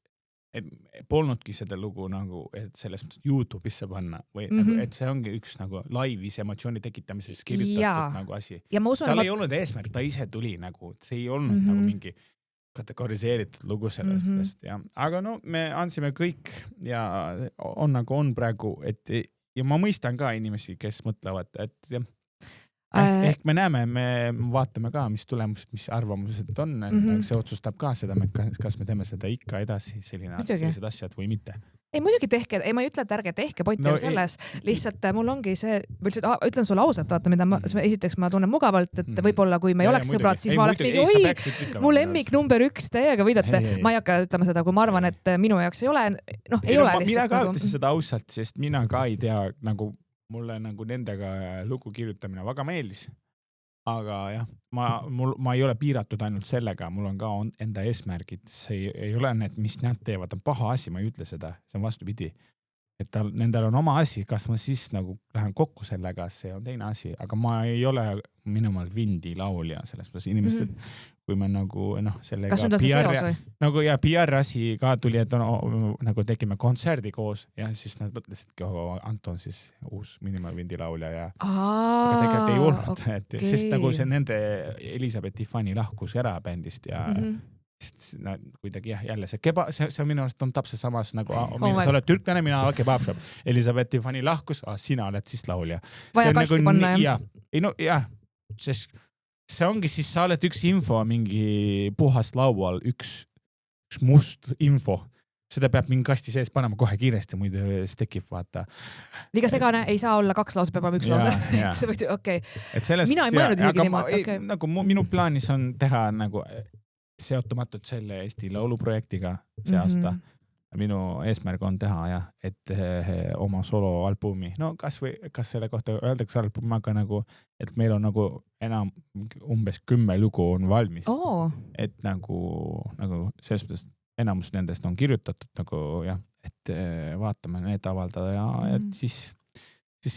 polnudki seda lugu nagu, et selles mõttes YouTube'isse panna või nagu, et see ongi üks nagu laivis emotsiooni tekitamises kirjutatud nagu asi. Tal ei olnud eesmärk, ta ise tuli nagu, see ei olnud nagu mingi kategoriseeritud lugu sellest ja aga no me andsime kõik ja on nagu on praegu, et ja ma mõistan ka inimesi, kes mõtlevad, et jah, ehk me näeme, me vaatame ka, mis tulemused, mis arvamused on, et see otsustab ka seda, kas me teeme seda ikka edasi sellised asjad või mitte. Ei muidugi tehke, ma ei ütle, et ärge tehke, point on selles, lihtsalt mul ongi see, ütlen sulle ausalt, vaata, mida esiteks ma tunnen mugavalt, et võib-olla kui me ei oleks sõbrad, siis ma oleks mingi, oi, mu lemmik number 1, teiega võidate. Ma ei hakka ütlema seda, kui ma arvan, et minu jaoks ei ole, noh, ei ole lihtsalt. Mina ka ütlesin seda ausalt, sest mina ka ei tea, nagu mulle nagu nendega lugu kirjutamine väga meeldis. Aga jah, ma ei ole piiratud ainult sellega, mul on ka enda eesmärgid, see ei ole need, mis nad teevad, on paha asi, ma ei ütle seda, see on vastupidi. Et nendel on oma asi, kas ma siis nagu lähen kokku sellega, see on teine asi, aga ma ei ole Minimal Windi laulja, selles mõttes inimesed, kui me nagu, sellega kas nüüd on see seos või? Nagu ja PR asi ka tuli, et nagu tegime kontserdi koos ja siis nad mõtlesidki, Anton siis uus Minimal Windi laulja ja aga tegelikult ei olnud, et sest nagu see nende Elisabeth Tiffany lahkus ära bändist ja kuidagi jälle see minu arust on täpselt samas nagu sa oled türklane, mina olen kebabshop. Elisabeth Tiffany lahkus, sina oled siis laulja. Vaja kasti panna, jah? Jah, sest see ongi siis, sa oled üks info mingi puhas laual, üks must info. Seda peab mingi kasti sees panema kohe kiiresti, muidu see tekib, vaata. Liiga segane, ei saa olla 2 lause, peab olema 1 lause. Okay. Mina ei mõelnud isegi niimoodi. Nagu minu plaanis on teha nagu seotumatult selle Eesti lauluprojektiga see aasta. Minu eesmärk on teha, jah, et oma soloalbumi, no kas selle kohta öeldakse album, aga nagu, et meil on nagu enam umbes 10 lugu on valmis. Et nagu selles mõttes enamus nendest on kirjutatud nagu jah, et vaatame need avaldada ja et siis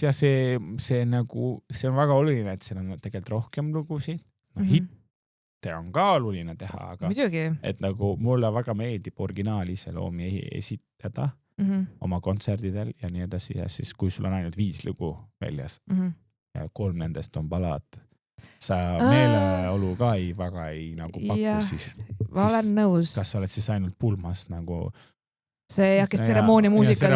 jah, see nagu, see on väga oluline, et seal on tegelikult rohkem lugusid, hitte on ka oluline teha, aga et nagu mulle väga meeldib originaali loomi esitada oma kontserdidel ja nii edasi ja siis kui sul on ainult 5 lugu väljas ja 3 nendest on ballad, sa meeleolu ka väga ei nagu paku, siis ma olen nõus. Kas sa oled siis ainult pulmas nagu see kes tseremoonia muusika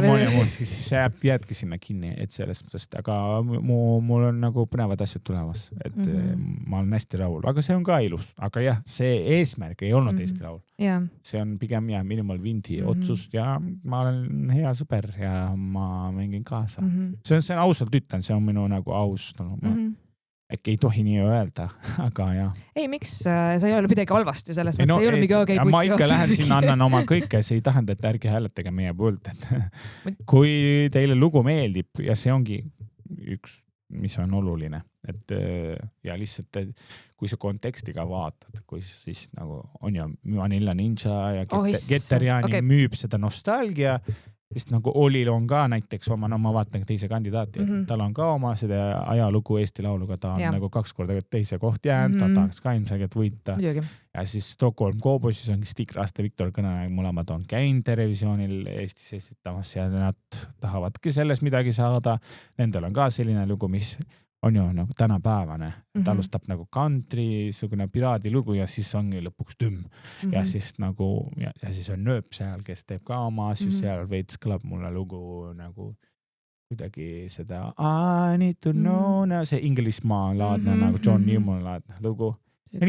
siis jäädki sinna kinni, et selles mõttes, aga mul on nagu põnevad asjad tulemas, et ma olen hästi rahul, aga see on ka ilus, aga jah, see eesmärk ei olnud Eesti Laul. See on pigem Minimal Windi otsus ja ma olen hea sõber ja ma mängin kaasa. See on ausalt ütlen, see on minu nagu aus, äkki ei tohi nii öelda, aga jah. Ei, miks? Sa ei ole midagi halvasti selles mõttes, ei ole mingi okei ma ikka lähen sinna, annan oma kõike, see ei tähenda, et ärge hääletage meie poolt, et kui teile lugu meeldib ja see ongi üks, mis on oluline, et ja lihtsalt, kui sa kontekstiga vaatad, kui siis nagu on ju Vanilla Ninja ja Geteriani müüb seda nostalgia, sest nagu Olil on ka näiteks oma, no ma vaatan teise kandidaati, tal on ka oma seda ajalugu Eesti Lauluga, ta on nagu 2 korda teise koht jäänud, ta tahaks ka ilmselgelt võita. Ja siis Stockholm Cowboysis ongi Stig Raste, Viktor Kõne, mõlemad on käinud televisioonil Eestis esitamas ja nad tahavadki selles midagi saada. Nendel on ka selline lugu, mis on ju nagu tänapäevane, ta alustab nagu country, sugune piraadilugu ja siis ongi lõpuks ja siis nagu ja siis on nööp seal, kes teeb ka oma asju seal, veits kõlab mulle lugu nagu kuidagi seda I need to know, see Inglismaa laadne nagu John Newman laadne lugu. Ja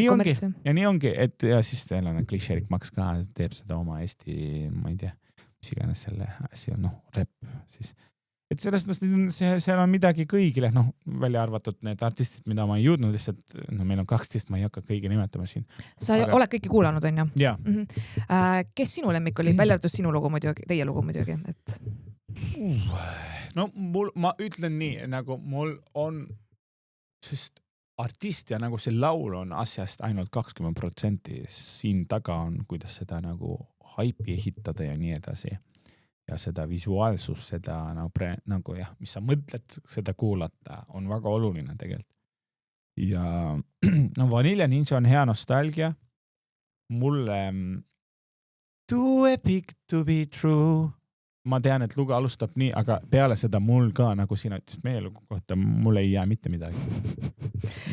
nii ongi, et ja siis seal on klišeerik Max ka, teeb seda oma Eesti, ma ei tea, mis iganes selle asi on, rep siis. Et sellest seal on midagi kõigile, välja arvatud need artistid, mida ma ei jõudnud lihtsalt, meil on 12, ma ei hakka kõigi nimetama siin. Sa oled kõiki kuulanud, on ju? Jaa. Kes sinu lemmik oli? Välja arvatud sinu lugu muidugi, teie lugu muidugi, et... No ma ütlen nii, nagu mul on, sest artist ja nagu see laul on asjast ainult 20%, siin taga on, kuidas seda nagu haipi ehitada ja nii edasi. Ja seda visuaalsus, seda nagu jah, mis sa mõtled seda kuulata, on väga oluline tegelikult. Ja Vanilla Ninja on hea nostalgia. Mulle too epic to be true. Ma tean, et lugu alustab nii, aga peale seda mul ka, nagu sina ütles meie lugu kohta, mul ei jää mitte midagi.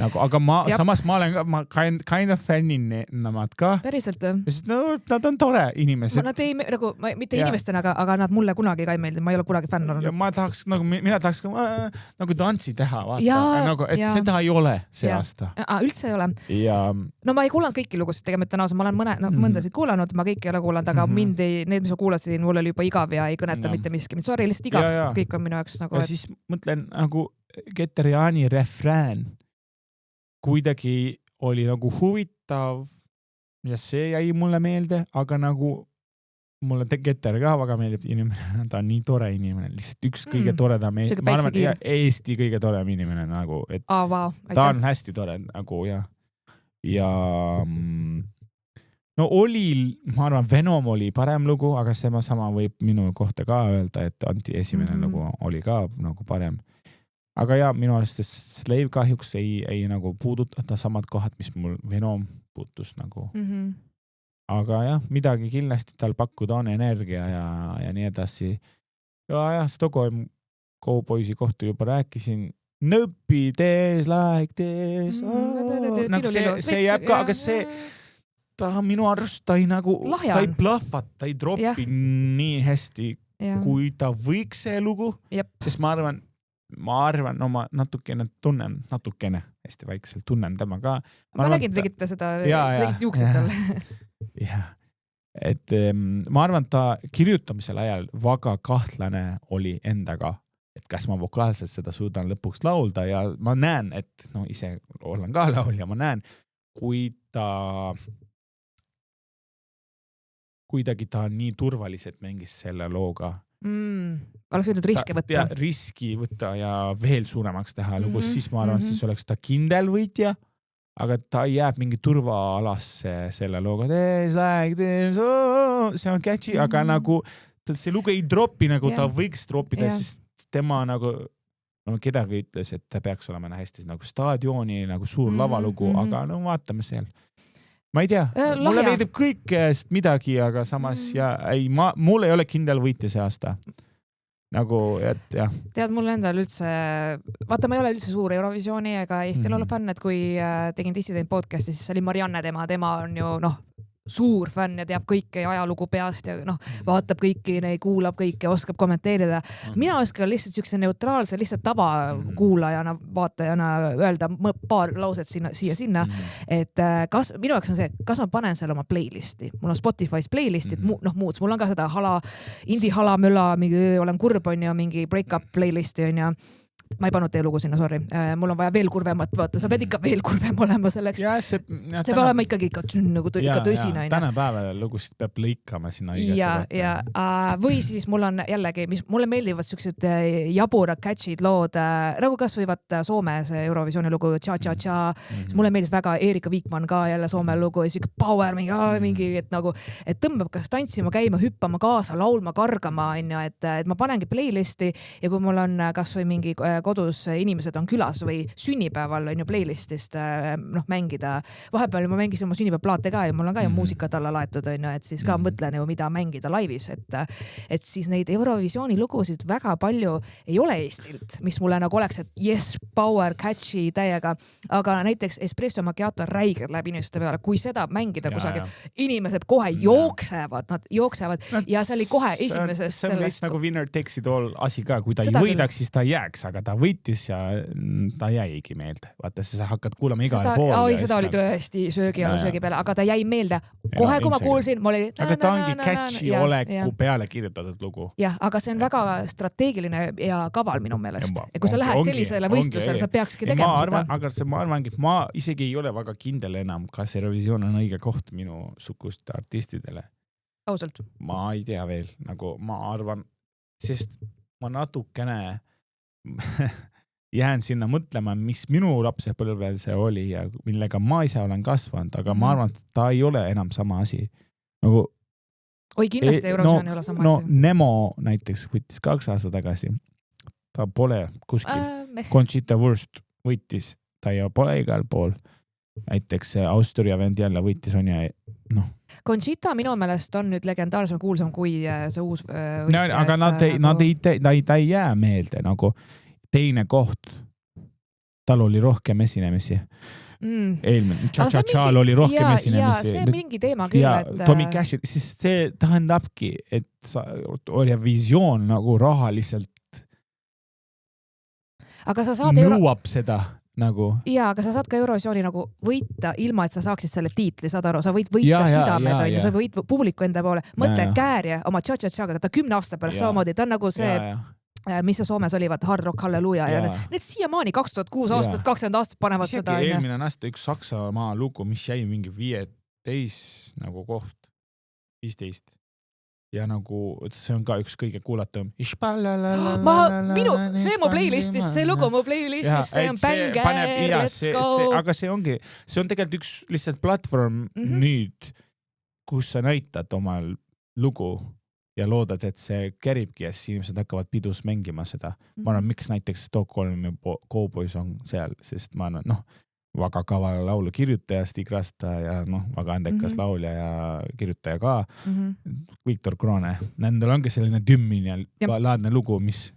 Nagu, aga samas ma olen ka, kind of fännin nemad ka. Päriselt? Sest nad on tore inimesed. Nad ei, nagu, mitte inimestena, aga nad mulle kunagi ka ei meeldi, ma ei ole kunagi fänn olnud. Ja mina tahaks ka nagu tantsi teha, vaata. Nagu, et seda ei ole see aasta. Üldse ei ole. No ma ei kuulanud kõiki lugusid, tegema ütlen ausalt, ma olen mõndasid kuulanud, ma kõiki ei ole kuulanud, aga need, mis ma kuulasin, mul oli juba igav ja ei kõneta mitte miski. Sorry, lihtsalt igav. Kõik on minu jaoks nagu... Ja siis mõtlen nagu Keter-Jaani refrään kuidagi oli nagu huvitav ja see jäi mulle meelde, aga nagu mulle Keter ka väga meeldib inimene, ta on nii tore inimene, lihtsalt üks kõige toredam, ma arvan, Eesti kõige torem inimene nagu, et ta on hästi tore nagu ja no oli, ma arvan, Venom oli parem lugu, aga sama võib minu kohta ka öelda, et Anti esimene lugu oli ka nagu parem. Aga ja, minu arust Slave kahjuks ei nagu puudutada samad kohad, mis mul Venom puutus nagu. Aga jah, midagi kindlasti tal pakkuda on energia ja nii edasi. Ja Stockholm Cowboysi kohta juba rääkisin. Nööpi tees like this. See jääb ka, aga see ta minu arust ta ei nagu, ta ei plahvat, ta ei dropi nii hästi, kui ta võiks see lugu, sest ma arvan, ma natukene tunnen, hästi vaikselt tunnen tema ka. Ma nägin, tegite seda, tegite juuksid talle. Jah, et ma arvan, ta kirjutamisel ajal väga kahtlane oli endaga, et kas ma vokaalselt seda suudan lõpuks laulda ja ma näen, et ise olen ka laulja, ma näen, kui ta kuidagi ta on nii turvaliselt mängis selle looga. Oleks võidnud riske võtta. Ja riski võtta ja veel suuremaks teha lugus, siis ma arvan, siis oleks ta kindel võitja, aga ta jääb mingi turvaalasse selle looga. See on catchy, aga nagu see lugu ei dropi, nagu ta võiks dropida, siis tema nagu kedagi ütles, et ta peaks olema hästi nagu staadioni, nagu suur lavalugu, aga vaatame seal. Ma ei tea, mulle meeldib kõikest midagi, aga samas mul ei ole kindel võitja see aasta. Nagu, et jah. Tead, mul endal üldse, vaata, ma ei ole üldse suur Eurovisiooni ega Eesti laulu fänn, et kui tegin Dissident podcasti, siis oli Marianne tema on ju, suur fänn ja teab kõike ajalugu peast ja vaatab kõiki, kuulab kõike, oskab kommenteerida. Mina oskan lihtsalt siukse neutraalse, lihtsalt tavakuulajana, vaatajana öelda paar lauset siia-sinna, et minu jaoks on see, kas ma panen seal oma playlisti. Mul on Spotify's playlistid, muuds. Mul on ka seda indie halamöla, olen kurb on ja mingi break-up playlisti on ja ma ei pannud teie lugu sinna, sorry. Mul on vaja veel kurvemat, vaata, sa pead ikka veel kurvem olema selleks. See peab olema ikkagi tõsine. Tänapäeval lugusid peab lõikama sinna või siis mul on jällegi, mulle meeldivad siuksed jabura catchid lood, nagu kas võivad Soome see Eurovisiooni lugu Cha-Cha-Cha. Mulle meeldis väga Erika Viikman ka jälle Soome lugu ja siuke power, mingi, et tõmbab kas tantsima, käima, hüppama kaasa, laulma, kargama, et ma panengi playlisti ja kui mul on kas või mingi kodus inimesed on külas või sünnipäeval on ju playlistist mängida. Vahepeal ma mängisin oma sünnipäevaplaate ka ja mul on ka ju muusikat alla laetud, on ju, et siis ka mõtlen ju, mida mängida laivis, et siis neid Eurovisiooni lugusid väga palju ei ole Eestilt, mis mulle nagu oleks, et yes, power, catchy täiega, aga näiteks Espresso Macchiato räigelt läheb inimeste peale, kui seda mängida kusagil, inimesed kohe jooksevad, nad jooksevad ja see oli kohe esimesest see on vist nagu winner takes it all asi ka, kui ta ei võidaks, siis ta jääks, aga ta võitis ja ta jäigi meelde. Vaata, sa hakkad kuulama igale poole. Seda oli tõesti söögi peale, aga ta jäi meelde. Kohe, kui ma kuulsin, ma oli... Aga ta ongi catchy oleku peale kirjutatud lugu. Jah, aga see on väga strateegiline ja kaval minu meelest. Ja kui sa lähed sellisele võistlusele, sa peakski tegema seda. Aga ma arvangi, ma isegi ei ole väga kindel enam, kas Eurovisioon on õige koht minu sukuste artistidele. Ausalt. Ma ei tea veel, nagu ma arvan, sest ma natukene jään sinna mõtlema, mis minu lapsepõlvel see oli ja millega ma ise olen kasvanud, aga ma arvan, et ta ei ole enam sama asi. Nagu, oi, kindlasti Eurovisioon ei ole sama asi. Nemo näiteks võttis 2 aastat tagasi. Ta pole kuskil. Conchita Wurst võttis, ta ei pole igal pool. Näiteks Austria vend jälle võttis on ja Conchita minu meelest on nüüd legendaarsem kuulsam kui see uus aga ta ei jää meelde nagu teine koht. Tal oli rohkem esinemisi. Eelmine. Cha-cha-chal oli rohkem esinemisi. Ja see mingi teema küll. Ja Tommy Cash, siis see tähendabki, et oli visioon nagu rahaliselt aga sa saad nõuab seda. Nagu. Ja, aga sa saad ka Eurovisiooni nagu võita ilma, et sa saaksid selle tiitli, saad aru, sa võid võita südamed, sa võid publiku enda poole. Mõtle Käärje oma cha-cha-chaga, ta 10 aasta pärast samamoodi, ta on nagu see, mis see Soomes oli, vaata Hard Rock Halleluja ja need siiamaani 2006 aastat, 20 aastat panevad seda. Eelmine aasta üks Saksamaa lugu, mis jäi mingi 15 nagu koht, 15. Ja nagu, see on ka üks kõige kuulatum. See mu playlistis, see lugu mu playlistis, see on banger, let's go. Aga see on tegelikult üks lihtsalt platvorm nüüd, kus sa näitad omal lugu ja loodad, et see keribki ja siis inimesed hakkavad pidus mängima seda. Ma arvan, miks näiteks Stockholm ja Cowboys on seal, sest ma arvan, väga kaval laulu kirjutaja Stig Rasta ja väga andekas laulja ja kirjutaja ka Viktor Kroone. Nendel ongi selline tümmin ja laadne lugu, mis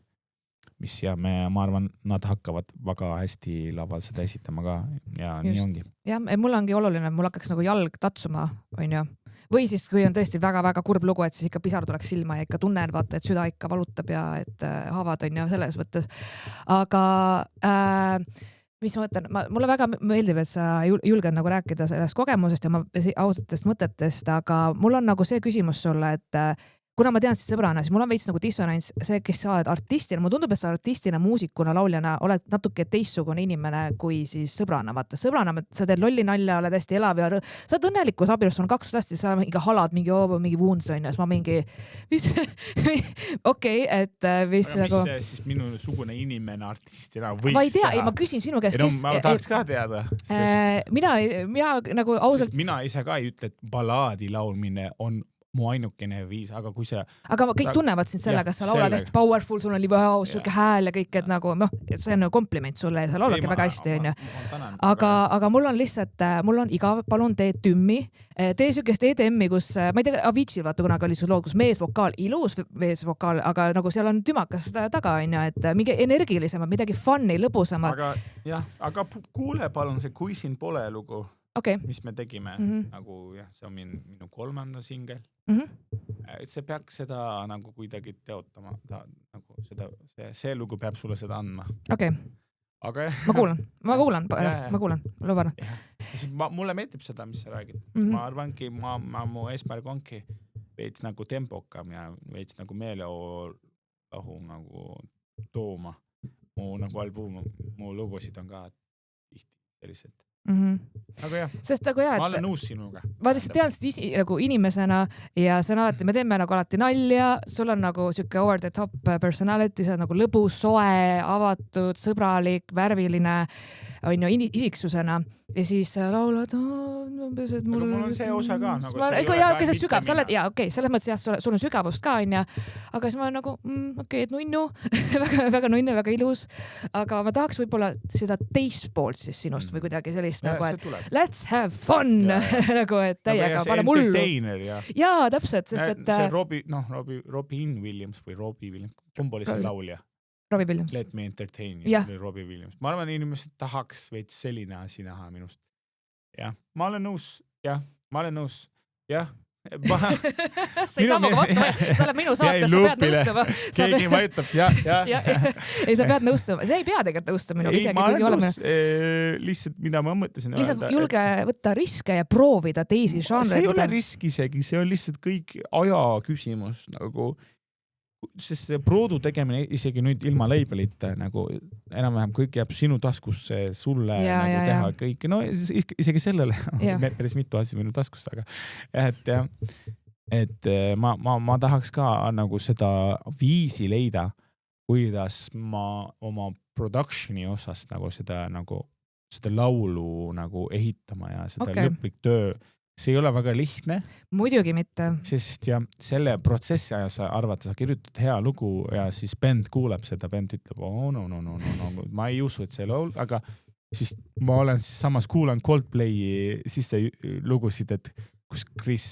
ja ma arvan, nad hakkavad väga hästi laval seda esitama ka ja nii ongi. Ja, mul ongi oluline, mul hakkaks nagu jalg tatsuma, on ju. Või siis, kui on tõesti väga-väga kurb lugu, et siis ikka pisar tuleks silma ja ikka tunnen, vaata, et süda ikka valutab ja et haavad on ju selles mõttes. Aga mis ma mõtlen, mulle väga meeldib, et sa julged nagu rääkida sellest kogemusest ja ausatest mõtetest, aga mul on nagu see küsimus sulle, et kuna ma tean siis sõbrana, siis mul on veits nagu dissonants see, kes sa oled artistina. Mul tundub, et sa artistina, muusikuna, lauljana oled natuke teistsugune inimene kui siis sõbrana. Vaata, sõbrana, sa teed lolli nalja, oled hästi elav ja sa oled õnnelikus abielus, on 2 last ja sa mingi halad, mingi vuunds on ja siis ma mingi okei, et mis nagu... Mis siis minu sugune inimene artistina võiks ma ei tea, ma küsin sinu käest, kes... Ma tahaks ka teada. Sest... Mina nagu ausalt... Sest mina ise ka ei ütle, et ballaadi laulmine on mu ainukene viis, aga kui see... Aga kõik tunnevad sind sellega, sa laulad hästi powerful, sul on suke hääl ja kõik, et nagu, see on kompliment sulle ja sa lauladki väga hästi, on ju. Aga mul on lihtsalt, mul on igav, palun tee tümmi, tee sükest EDM-i, kus, ma ei tea, Avicii vaata kunagi oli sul lood, kus meesvokaal, ilus meesvokaal, aga nagu seal on tümakas taga, on ju, et mingi energilisemad, midagi funny, lõbusamad. Aga kuule palun see Kui siin pole lugu. Okay. Mis me tegime, nagu see on minu 3. singel. See peaks seda nagu kuidagi teotama, nagu see lugu peab sulle seda andma. Okei. Aga ma kuulan pärast, ma luban. Mulle meeldib seda, mis sa räägid. Ma arvangi, mu eesmärk ongi veits nagu tempokam ja veits nagu meeleolahu nagu tooma. Mu nagu album, mu lugusid on ka tihti sellised. Aga jah, ma olen uus sinuga. Ma lihtsalt tean nagu inimesena ja see on alati, me teeme nagu alati nalja, sul on nagu siuke over the top personality, see on nagu lõbus, soe, avatud, sõbralik, värviline, on ju, isiksusena ja siis laulad mul on see osa ka nagu see sügav, sa oled, selles mõttes jah, sul on sügavust ka, on ju, aga siis ma olen nagu, et nunnu väga nunnu, väga ilus, aga ma tahaks võib-olla seda teist poolt siis sinust või kuidagi sellist nagu, et let's have fun nagu, et täiega pane mullu. Jaa, täpselt, sest et see Robin Williams või Robbie Williams, kumb oli see laulja? Robbie Williams. Let Me Entertain You, oli Robbie Williams. Ma arvan, inimesed tahaks veits selline asi näha minust. Jah, ma olen nõus. Jah. sa ei saa maga vastu, sa oled minu saates, sa pead nõustuma. Keegi vajutab, jah. Ei, sa pead nõustuma, sa ei pea tegelikult nõustuma minuga. Ei, ma olen nõus, lihtsalt mida ma mõtlesin. Lihtsalt julge võtta riske ja proovida teisi žanreid. See ei ole risk isegi, see on lihtsalt kõik aja küsimus, nagu, sest see produu tegemine isegi nüüd ilma labelita, nagu enam-vähem kõik jääb sinu taskusse, sulle nagu teha kõik, no isegi sellele päris mitu asja minu taskusse, aga et ma tahaks ka nagu seda viisi leida, kuidas ma oma productioni osas nagu seda laulu nagu ehitama ja seda lõplik töö. See ei ole väga lihtne. Muidugi mitte. Sest ja selle protsessi aja sa arvad, sa kirjutad hea lugu ja siis bänd kuuleb seda, bänd ütleb, no, ma ei usu, et see laul, aga siis ma olen siis samas kuulan Coldplay sisse lugusid, et kus Chris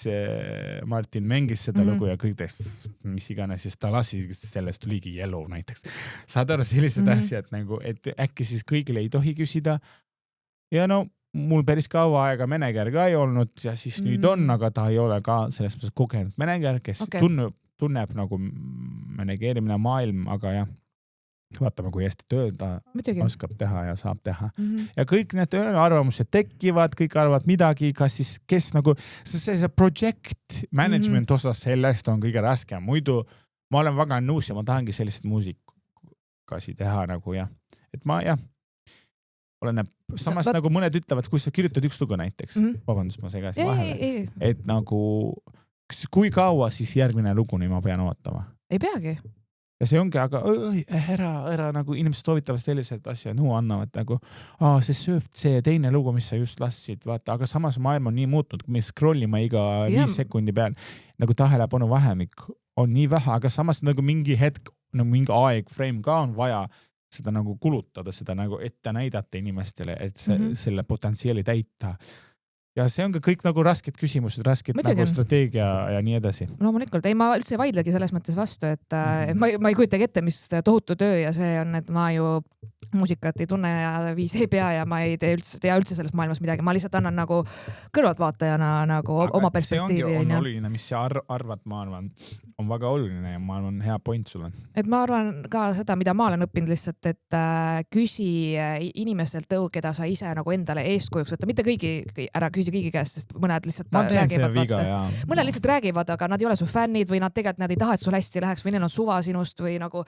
Martin mängis seda lugu ja kõik teeks, mis iganes, siis ta lasi sellest tuligi Yellow näiteks. Saad aru sellised asjad, nagu, et äkki siis kõigile ei tohi küsida ja no mul päris kaua aega meneger ka ei olnud ja siis nüüd on, aga ta ei ole ka selles mõttes kogenud meneger, kes tunneb nagu menegeerimine maailm, aga jah, vaatame, kui hästi tööd ta oskab teha ja saab teha. Ja kõik need arvamused tekivad, kõik arvavad midagi, kas siis, kes nagu, see project management osas sellest on kõige raskem. Muidu ma olen väga nõus ja ma tahangi sellised muusikasi teha nagu jah. Et ma jah, oleneb samas nagu mõned ütlevad, kui sa kirjutad üks lugu näiteks, vabandust, ma segasin vahele, et nagu kui kaua siis järgmine luguni ma pean ootama? Ei peagi. Ja see ongi, aga ära nagu inimesed soovitavad sellised asja, annavad nagu, see teine lugu, mis sa just lassid, vaata, aga samas maailm on nii muutnud, kui me scrollima iga 5 sekundi peal, nagu tähelepanu vahemik on nii vähe, aga samas nagu mingi hetk, nagu mingi aeg, frame ka on vaja seda nagu kulutada, seda nagu ette näidata inimestele, et selle potentsiaali täita. Ja see on ka kõik nagu rasked küsimused, rasked nagu strateegia ja nii edasi. Loomulikult, ei, ma üldse ei vaidlegi selles mõttes vastu, et ma ei kujutagi ette, mis tohutu töö ja see on, et ma ju muusikat ei tunne ja viis ei pea ja ma ei tea üldse selles maailmas midagi. Ma lihtsalt annan nagu kõrvaltvaatajana nagu oma perspektiivi. See ongi oluline, mis sa arvad, ma arvan, on väga oluline ja ma arvan, hea point sul on. Et ma arvan ka seda, mida ma olen õppinud lihtsalt, et küsi inimestelt tõu, keda sa ise nagu endale eeskujuks võtta. Mitte ära küsi kõigi käest, sest mõned lihtsalt räägivad. Mõned lihtsalt räägivad, aga nad ei ole su fännid või nad tegelikult ei taha, et sul hästi läheks või neil on suva sinust või nagu,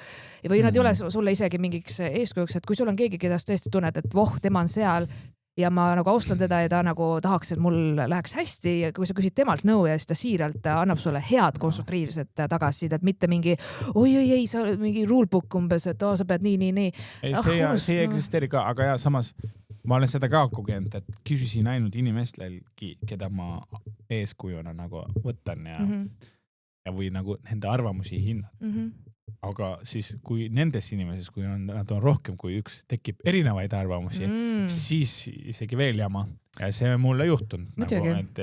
või nad ei ole sulle isegi mingiks eeskujuks, et kui sul on keegi, keda tõesti tunned, et tema on seal ja ma nagu austan teda ja ta nagu tahaks, et mul läheks hästi ja kui sa küsid temalt nõu ja siis ta siiralt annab sulle head konstruktiivset tagasisidet, mitte mingi oi, sa mingi rulebook umbes, et sa pead nii. See ei eksisteeri ka, aga ja samas ma olen seda ka kogenud, et küsisin ainult inimestelgi, keda ma eeskujuna nagu võtan ja või nagu nende arvamusi hinnad. Aga siis kui nendes inimeses, kui nad on rohkem kui üks, tekib erinevaid arvamusi, siis isegi veel jama. Ja see on mulle juhtunud. Nagu, et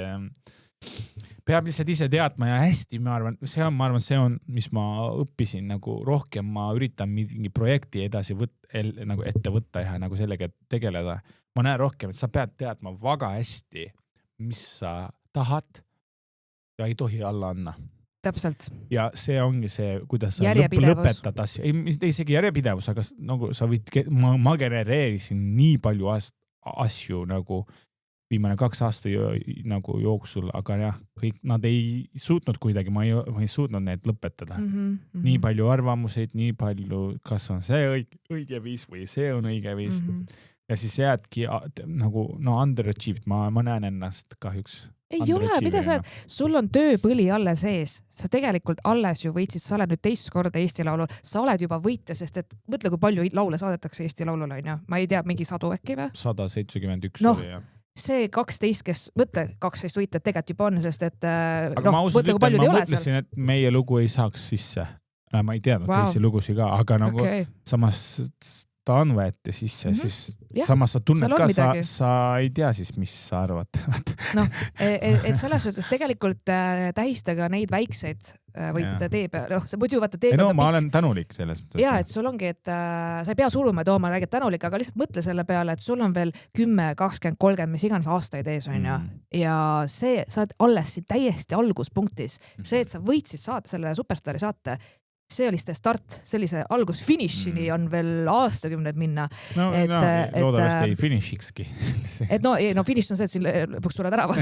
peab lihtsalt ise teadma ja hästi, ma arvan, see on, mis ma õppisin nagu rohkem, ma üritan mingi projekti edasi nagu ette võtta ja nagu sellega tegeleda. Ma näen rohkem, et sa pead teadma väga hästi, mis sa tahad ja ei tohi alla anna. Täpselt. Ja see ongi see, kuidas sa lõpetad asju. Ei isegi järjepidevus, aga nagu sa võid, ma genereerisin nii palju asju nagu viimane 2 aasta nagu jooksul, aga jah, kõik, nad ei suutnud kuidagi, ma ei suutnud need lõpetada. Nii palju arvamuseid, nii palju, kas on see õige viis või see on õige viis. Ja siis jäädki nagu, underachieved, ma näen ennast kahjuks. Ei ole, mida sa, sul on tööpõli alles ees, sa tegelikult alles ju võitsid, sa oled nüüd teist korda Eesti Laulu, sa oled juba võitja, sest et mõtle, kui palju laule saadetakse Eesti Laulule, on ju, ma ei tea, mingi 100 äkki või? 171 oli, jah. See 12, kes, mõtle 12 võitjad tegelikult juba on, sest et aga ma ausalt ütlen, ma mõtlesin, et meie lugu ei saaks sisse. Ma ei teadnud teisi lugusi ka, aga nagu samas ta võeti sisse, siis samas sa tunned ka, sa ei tea siis, mis sa arvad. Noh, et selles suhtes tegelikult tähistage neid väikseid võite tee peal. See muidu vaata tee peal. Ma olen tänulik selles mõttes. Ja, et sul ongi, et sa ei pea suruma, et ma räägid tänulik, aga lihtsalt mõtle selle peale, et sul on veel 10, 20, 30, mis iganes aastaid ees on ja see, sa oled alles siin täiesti alguspunktis. See, et sa võitsid saada selle Superstaari saate, see oli see start, sellise algus-finišini on veel aastakümned minna. Loodavasti ei finishikski. Et finiš on see, et siin lõpuks tuled ära aga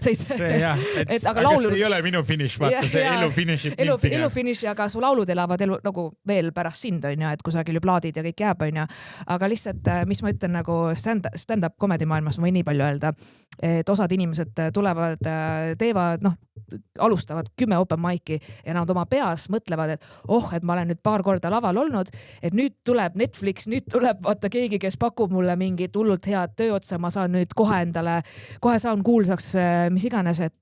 see ei ole minu finiš, vaata see elu finishib mind pigem. Elu finiš, aga su laulud elavad elu nagu veel pärast sind, on ja, et kusagil ju plaadid ja kõik jääb, on ja. Aga lihtsalt, mis ma ütlen nagu stand-up comedy maailmas, ma võin nii palju öelda, et osad inimesed tulevad, teevad, alustavad 10 open mic'i ja nad oma peas mõtlevad, et ma olen nüüd paar korda laval olnud, et nüüd tuleb Netflix, nüüd tuleb vaata keegi, kes pakub mulle mingit hullult head tööotsa, ma saan nüüd kohe saan kuulsaks, mis iganes, et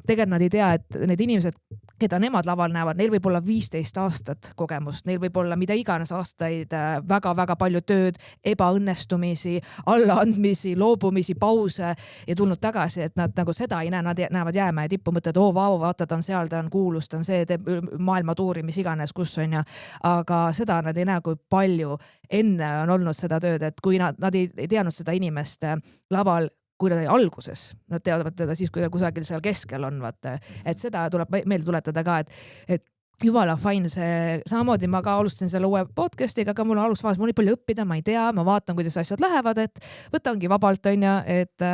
tegelikult nad ei tea, et need inimesed, keda nemad laval näevad, neil võib olla 15 aastat kogemust, neil võib olla mida iganes aastaid, väga-väga palju tööd, ebaõnnestumisi, allaandmisi, loobumisi, pause ja tulnud tagasi, et nad nagu seda ei näe, nad näevad jäämäe tippu, mõtled, vaata, ta on seal, ta on kuulus, ta on see, teeb maailmatuuri, mis iganes, kus on ja, aga seda nad ei näe, kui palju enne on olnud seda tööd, et kui nad ei teadnud seda inimest laval, kui ta oli alguses, nad teavad teda siis, kui ta kusagil seal keskel on, vaata, et seda tuleb meelde tuletada ka, et jumala fine see, samamoodi ma ka alustasin selle uue podcast'iga, aga mul on alusfaasis, mul on nii palju õppida, ma ei tea, ma vaatan, kuidas asjad lähevad, et võtangi vabalt, on ja, et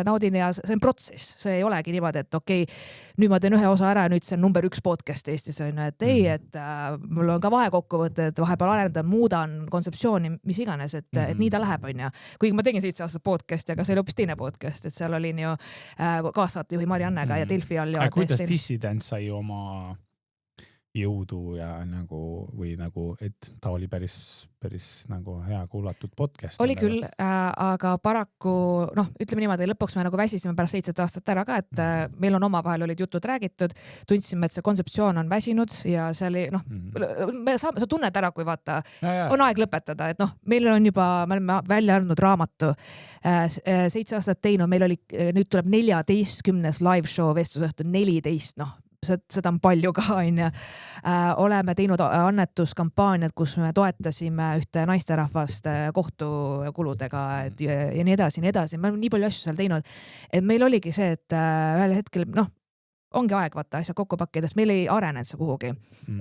naudin ja see on protsess, see ei olegi niimoodi, et okei, nüüd ma teen ühe osa ära, nüüd see on number 1 podcast Eestis, on ja, et ei, et mul on ka vahekokkuvõte, et vahepeal arendan, muudan kontseptsiooni, mis iganes, et nii ta läheb, on ja. Kuigi ma tegin 7 aastat podcast'i, aga see oli hoopis teine podcast, et seal olin ju kaassaatejuhi Mariannega ja Delfi all. Ja kuidas Dissident sai oma jõudu ja nagu, või nagu, et ta oli päris nagu hea kuulatud podcast. Oli küll, aga paraku, ütleme niimoodi, lõpuks me nagu väsisime pärast 7 aastat ära ka, et meil on omavahel olid jutud räägitud, tundsime, et see kontseptsioon on väsinud ja see oli, sa tunned ära, kui vaata, on aeg lõpetada, et meil on juba, me oleme välja andnud raamatu 7 aastat teinud, meil oli, nüüd tuleb 14. live show vestlusõhtu, 14, seda on palju ka, on ja. Oleme teinud annetuskampaaniad, kus me toetasime ühte naisterahvast kohtukuludega ja nii edasi, nii edasi. Me oleme nii palju asju seal teinud, et meil oligi see, et ühel hetkel, ongi aeg vaata asja kokku pakkidest, meil ei arenenud see kuhugi.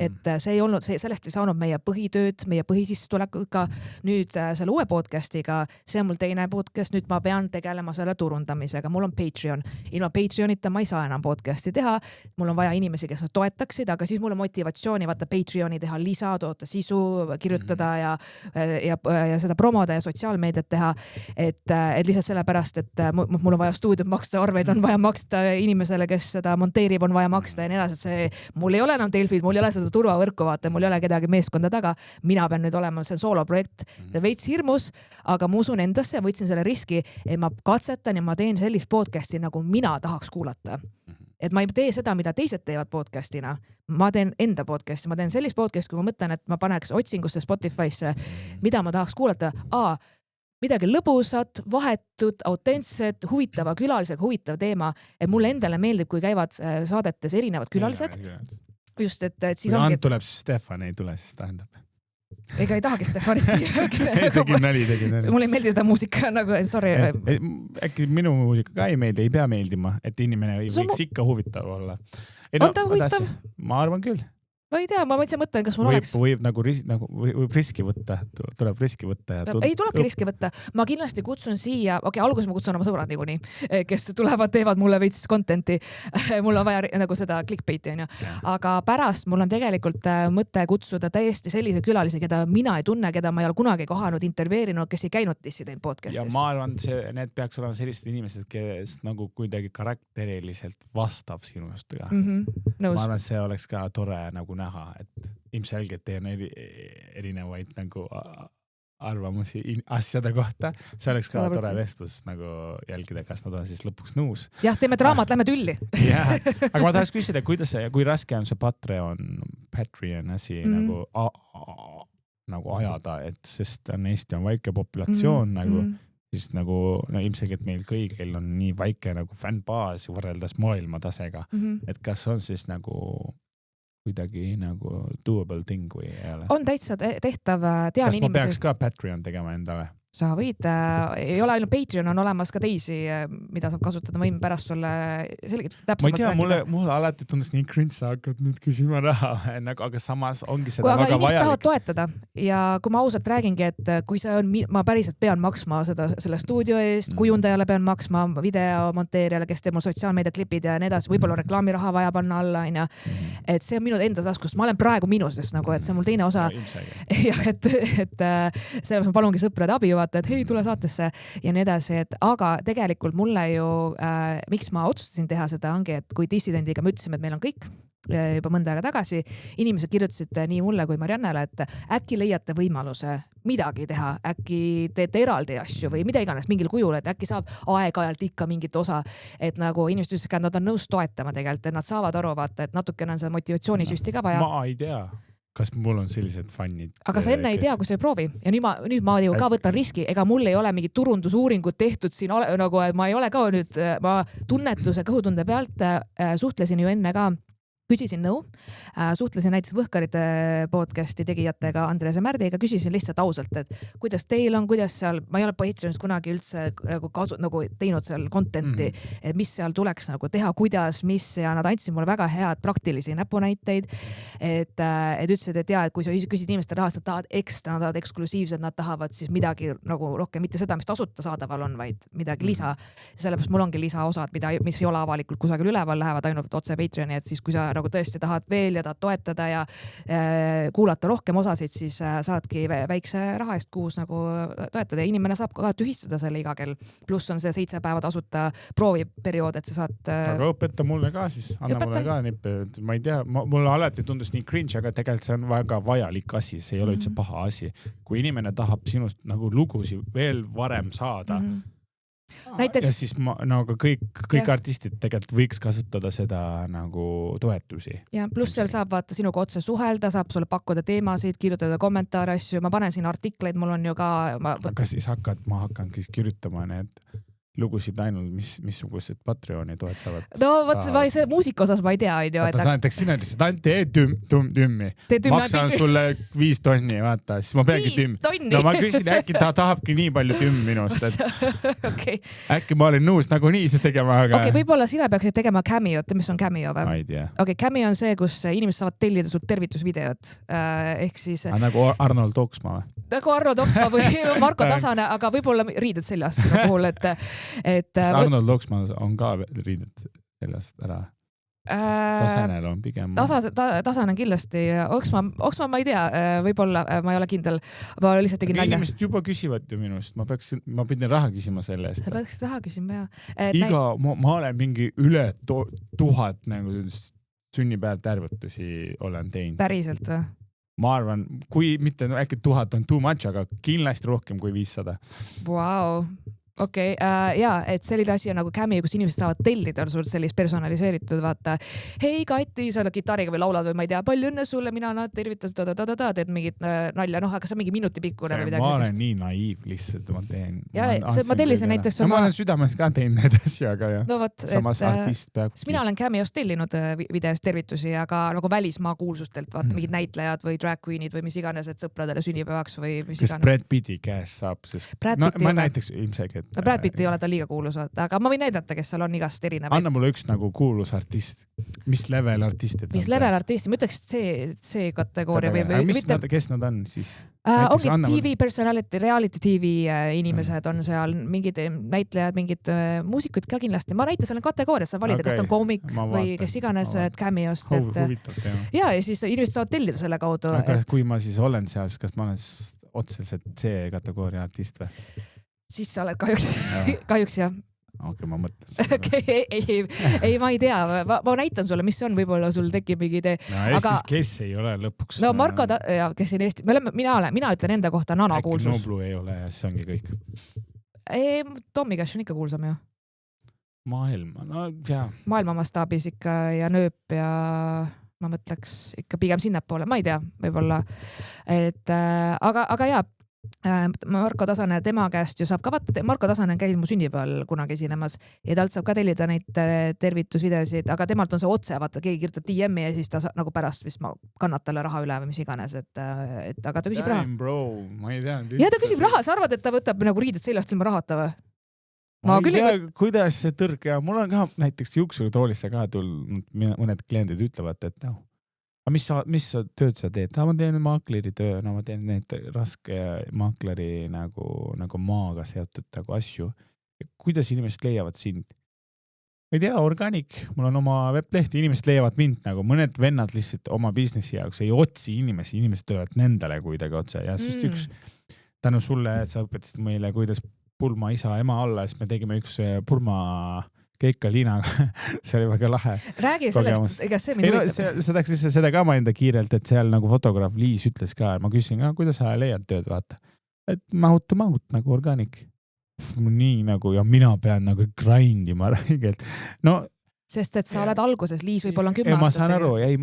Et see ei olnud, sellest ei saanud meie põhitööd, meie põhisissetulekut ka nüüd selle uue podcast'iga, see on mul teine podcast, nüüd ma pean tegelema selle turundamisega, mul on Patreon. Ilma Patreonita ma ei saa enam podcast'i teha, mul on vaja inimesi, kes toetaksid, aga siis mul on motivatsiooni vaata Patreoni teha lisa, toota sisu, kirjutada ja seda promoda ja sotsiaalmeediat teha, et lihtsalt sellepärast, et mul on vaja stuudiot maksta, arveid on vaja maksta inimesele, kes seda on vaja maksta ja nii edasi, et see, mul ei ole enam Delfid, mul ei ole seda turvavõrku, vaata, mul ei ole kedagi meeskonda taga, mina pean nüüd olema see sooloprojekt, veits hirmus, aga ma usun endasse, võtsin selle riski, et ma katsetan ja ma teen sellist podcast'i, nagu mina tahaks kuulata. Et ma ei tee seda, mida teised teevad podcast'ina, ma teen enda podcast'i, ma teen sellist podcast'i, kui ma mõtlen, et ma paneks otsingusse Spotify'sse, mida ma tahaks kuulata, midagi lõbusat, vahetut, autentset, huvitava külalisega, huvitav teema, et mulle endale meeldib, kui käivad saadetes erinevad külalised. Just, et siis ongi... Kui tuleb, siis Stefan ei tule, siis tähendab. Ega ei tahagi Stefanit siia. Tegin nali. Mulle ei meeldi ta muusika, nagu, sorry. Äkki minu muusika ka ei meeldi, ei pea meeldima, et inimene võiks ikka huvitav olla. On ta huvitav? Ma arvan küll. Ma ei tea, ma mõtlen, kas mul oleks... Võib riski võtta, tuleb riski võtta. Ei tulebki riski võtta. Ma kindlasti kutsun siia, alguses ma kutsun oma sõbrad niikuinii, kes tulevad, teevad mulle veits contenti. Mul on vaja nagu seda clickbaiti, on ju. Aga pärast mul on tegelikult mõte kutsuda täiesti sellise külalise, keda mina ei tunne, keda ma ei ole kunagi kohanud, intervjueerinud, kes ei käinud Dissident podcastis. Ja ma arvan, need peaks olema sellised inimesed, kes nagu kuidagi karakteriliselt vastab sinust. Ma arvan, see oleks ka tore nagu näha, et ilmselgelt teen erinevaid nagu arvamusi asjade kohta. See oleks ka tore vestlus nagu jälgida, kas nad on siis lõpuks nõus. Jah, teeme draamat, lähme tülli. Aga ma tahaks küsida, kui raske on see Patreon asi nagu ajada, et sest Eesti on väike populatsioon nagu, siis nagu no, ilmselgelt meil kõigil on nii väike nagu fännbaas võrreldes maailmatasega, et kas on siis nagu kuidagi nagu doable thing või ei ole? On täitsa tehtav, tean kas inimesi. Ma peaks ka Patreon tegema endale? Sa võid, ei ole ainult Patreon, on olemas ka teisi, mida saab kasutada, ma võin pärast sulle selgelt täpsemalt ma ei tea, mulle alati tundus nii cringe, sa hakkad nüüd küsima raha, nagu, aga samas ongi seda väga vajalik. Aga tahavad toetada ja kui ma ausalt räägingi, et kui see on, ma päriselt pean maksma selle stuudio eest, kujundajale pean maksma, videomonteerijale, kes teeb mul sotsiaalmeedia klipid ja nii edasi, võib-olla reklaamiraha vaja panna alla, et see on minu enda taskust, ma olen praegu miinusest nagu, et see on mul teine osa. Ja, et selles ma palungi sõprade abi vaata, et hei, tule saatesse ja nii edasi, et aga tegelikult mulle ju, miks ma otsustasin teha seda ongi, et kui dissidendiga me ütlesime, et meil on kõik juba mõnda aega tagasi, inimesed kirjutasid nii mulle kui Mariannele, et äkki leiate võimaluse midagi teha, äkki teete eraldi asju või mida iganes mingil kujul, et äkki saab aeg-ajalt ikka mingit osa, et nagu inimesed ütlesid, et nad on nõus toetama tegelikult, et nad saavad aru vaata, et natukene on seda motivatsioonisüsti ka vaja. Ma ei tea. Kas mul on sellised fannid? Aga sa enne ei tea, kui sa ei proovi. Ja nüüd ma ju ka võtan riski. Ega mul ei ole mingid turundusuuringud tehtud siin, nagu ma ei ole ka nüüd, ma tunnetuse kõhutunde pealt suhtlesin ju enne ka, küsisin nõu, suhtlesin näiteks Võhkarite podcasti tegijatega Andres ja Märdiga, küsisin lihtsalt ausalt, et kuidas teil on, kuidas seal, ma ei ole Patreonis kunagi üldse nagu teinud seal contenti, et mis seal tuleks nagu teha, kuidas, mis ja nad andsid mulle väga head praktilisi näpunäiteid, et ütlesid, et jaa, et kui sa küsid inimeste rahast, nad tahavad ekstra, nad tahavad eksklusiivselt, nad tahavad siis midagi nagu rohkem, mitte seda, mis tasuta saadaval on, vaid midagi lisa. Sellepärast mul ongi lisaosad, mis ei ole avalikult kusagil üleval, lähevad ainult otse Patreoni, et siis kui sa nagu tõesti tahad veel ja tahad toetada ja kuulata rohkem osasid, siis saadki väikse raha eest kuus nagu toetada ja inimene saab ka tühistada selle iga kell. Pluss on see 7 päeva tasuta prooviperiood, et sa saad... Aga õpeta mulle ka siis, anna mulle ka nippe. Ma ei tea, mulle alati tundus nii cringe, aga tegelikult see on väga vajalik asi, see ei ole üldse paha asi. Kui inimene tahab sinust nagu lugusi veel varem saada, näiteks... Ja siis nagu kõik artistid tegelikult võiks kasutada seda nagu toetusi. Ja pluss seal saab vaata sinuga otse suhelda, saab sulle pakkuda teemasid, kirjutada kommentaare asju, ma panen siin artikleid, mul on ju ka... Aga siis ma hakkan kirjutama need lugusid ainult, missugused Patreoni toetavad. No võt, see muusika osas ma ei tea. Vaata, näiteks sina ütlesid, ainult tee tümmi. Maksan sulle 5 tonni, vaata, siis ma peagi tümmi. No ma küsin, äkki ta tahabki nii palju tümmi minust, et okay. Äkki ma olen nõus nagu nii see tegema, aga... Okay, võib-olla sina peaksid tegema cameot, mis on cameo või? Ma ei tea. Okay, cameo on see, kus inimesed saavad tellida sult tervitusvideot. Ehk siis... Nagu Arnold Oksma või? Nagu Arnold Oksma või Marko Tasane, aga võib-olla riided seljast puhul, et Arnold Oksma on ka riided seljast ära. Tasanel on pigem... Tasane on kindlasti. Oksma ma ei tea, võib-olla ma ei ole kindel. Ma lihtsalt tegin nalja. Inimesed juba küsivad ju minust. Ma pidin raha küsima selle eest. Sa peaksid raha küsima, jah. Ma olen mingi üle 1000 nagu sünnipäev tärvutusi olen teinud. Päriselt või? Ma arvan, kui mitte äkki 1000 on too much, aga kindlasti rohkem kui 500. Wow. Okei, jaa, et selline asi on nagu cameo, kus inimesed saavad tellida sul sellist personaliseeritud, vaata, hei Kati, sa oled gitariga või laulad või ma ei tea, palju õnne sulle, mina tervitas, teed mingit nalja, aga see on mingi minuti pikkune või midagi. Ma olen nii naiiv lihtsalt, ma teen. Ja, ma tellisin näiteks ma olen südames ka teinud need asju, aga jah. No, võt, samas artist peab. Mina olen cameost tellinud videos tervitusi, aga nagu välismaa kuulsustelt, vaata, mingid näitlejad või drag queenid või mis iganes, et sõpradele sünnipäevaks või mis iganes. Kas Brad Pitti käest saab, sest ma näiteks ilmselgelt no Brad Pitt ei ole ta liiga kuulus, aga ma võin näidata, kes seal on igast erinevaid. Anna mulle üks nagu kuulus artist. Mis level artistid? Mis level artisti? Ma ütleks see kategooria või kes nad on siis? Ongi TV personality, reality TV inimesed on seal, mingid näitlejad, mingid muusikud ka kindlasti. Ma näitan selle kategoorias, saab valida, kas ta on koomik või kes iganes cameost. Ja siis inimesed saavad tellida selle kaudu. Aga kui ma siis olen seal, kas ma olen otseselt see kategooria artist või? Siis sa oled kahjuks jah. Okei, ma mõtlen. Ei, ma ei tea. Ma näitan sulle, mis on, võib-olla sul tekib mingi idee. No Eestis kes ei ole lõpuks? No Marko, kes on Eesti, mina ütlen enda kohta Nana kuulsus. Äkki Noblu ei ole ja siis ongi kõik. Tommi Cash on ikka kuulsam ju. Maailma, no jaa. Maailma mastaabis ikka ja nööp ja ma mõtleks ikka pigem sinnapoole, ma ei tea, võib-olla, et aga jaa, Marko Tasane, tema käest ju saab ka vaata, Marko Tasane käis mu sünnipäeval kunagi esinemas ja talt saab ka tellida neid tervitusvideosid, aga temalt on see otse, vaata, keegi kirjutab DM-i ja siis ta nagu pärast vist ma kannad talle raha üle või mis iganes, et aga ta küsib raha. Bro, ma ei tea. Ja ta küsib raha, sa arvad, et ta võtab nagu riided seljast ilma rahata või? Ma ei tea, kuidas see tõrk ja mul on ka näiteks juuksuritoolisse ka tulnud mõned kliendid ütlevad, et noh, mis tööd sa teed? Ma teen maakleri töö, ma teen neid raske maakleri nagu maaga seotud nagu asju. Kuidas inimesed leiavad sind? Ma ei tea, organik, mul on oma webleht, inimesed leiavad mind nagu mõned vennad lihtsalt oma businessi jaoks ei otsi inimesed tulevad nendele kuidagi otse ja siis üks tänu sulle, et sa õpetasid meile, kuidas pulma isa ema alla, siis me tegime üks pulma keika Liinaga. See oli väga lahe. Räägi sellest, ega see mind võitab. Seda ka ma enda kiirelt, et seal nagu fotograaf Liis ütles ka, ma küsisin, kuidas sa leiad tööd, vaata. Et mahut nagu organik. Nii nagu, ja mina pean nagu grindima räigelt. No, sest et sa oled alguses, Liis võib-olla on 10 aastat.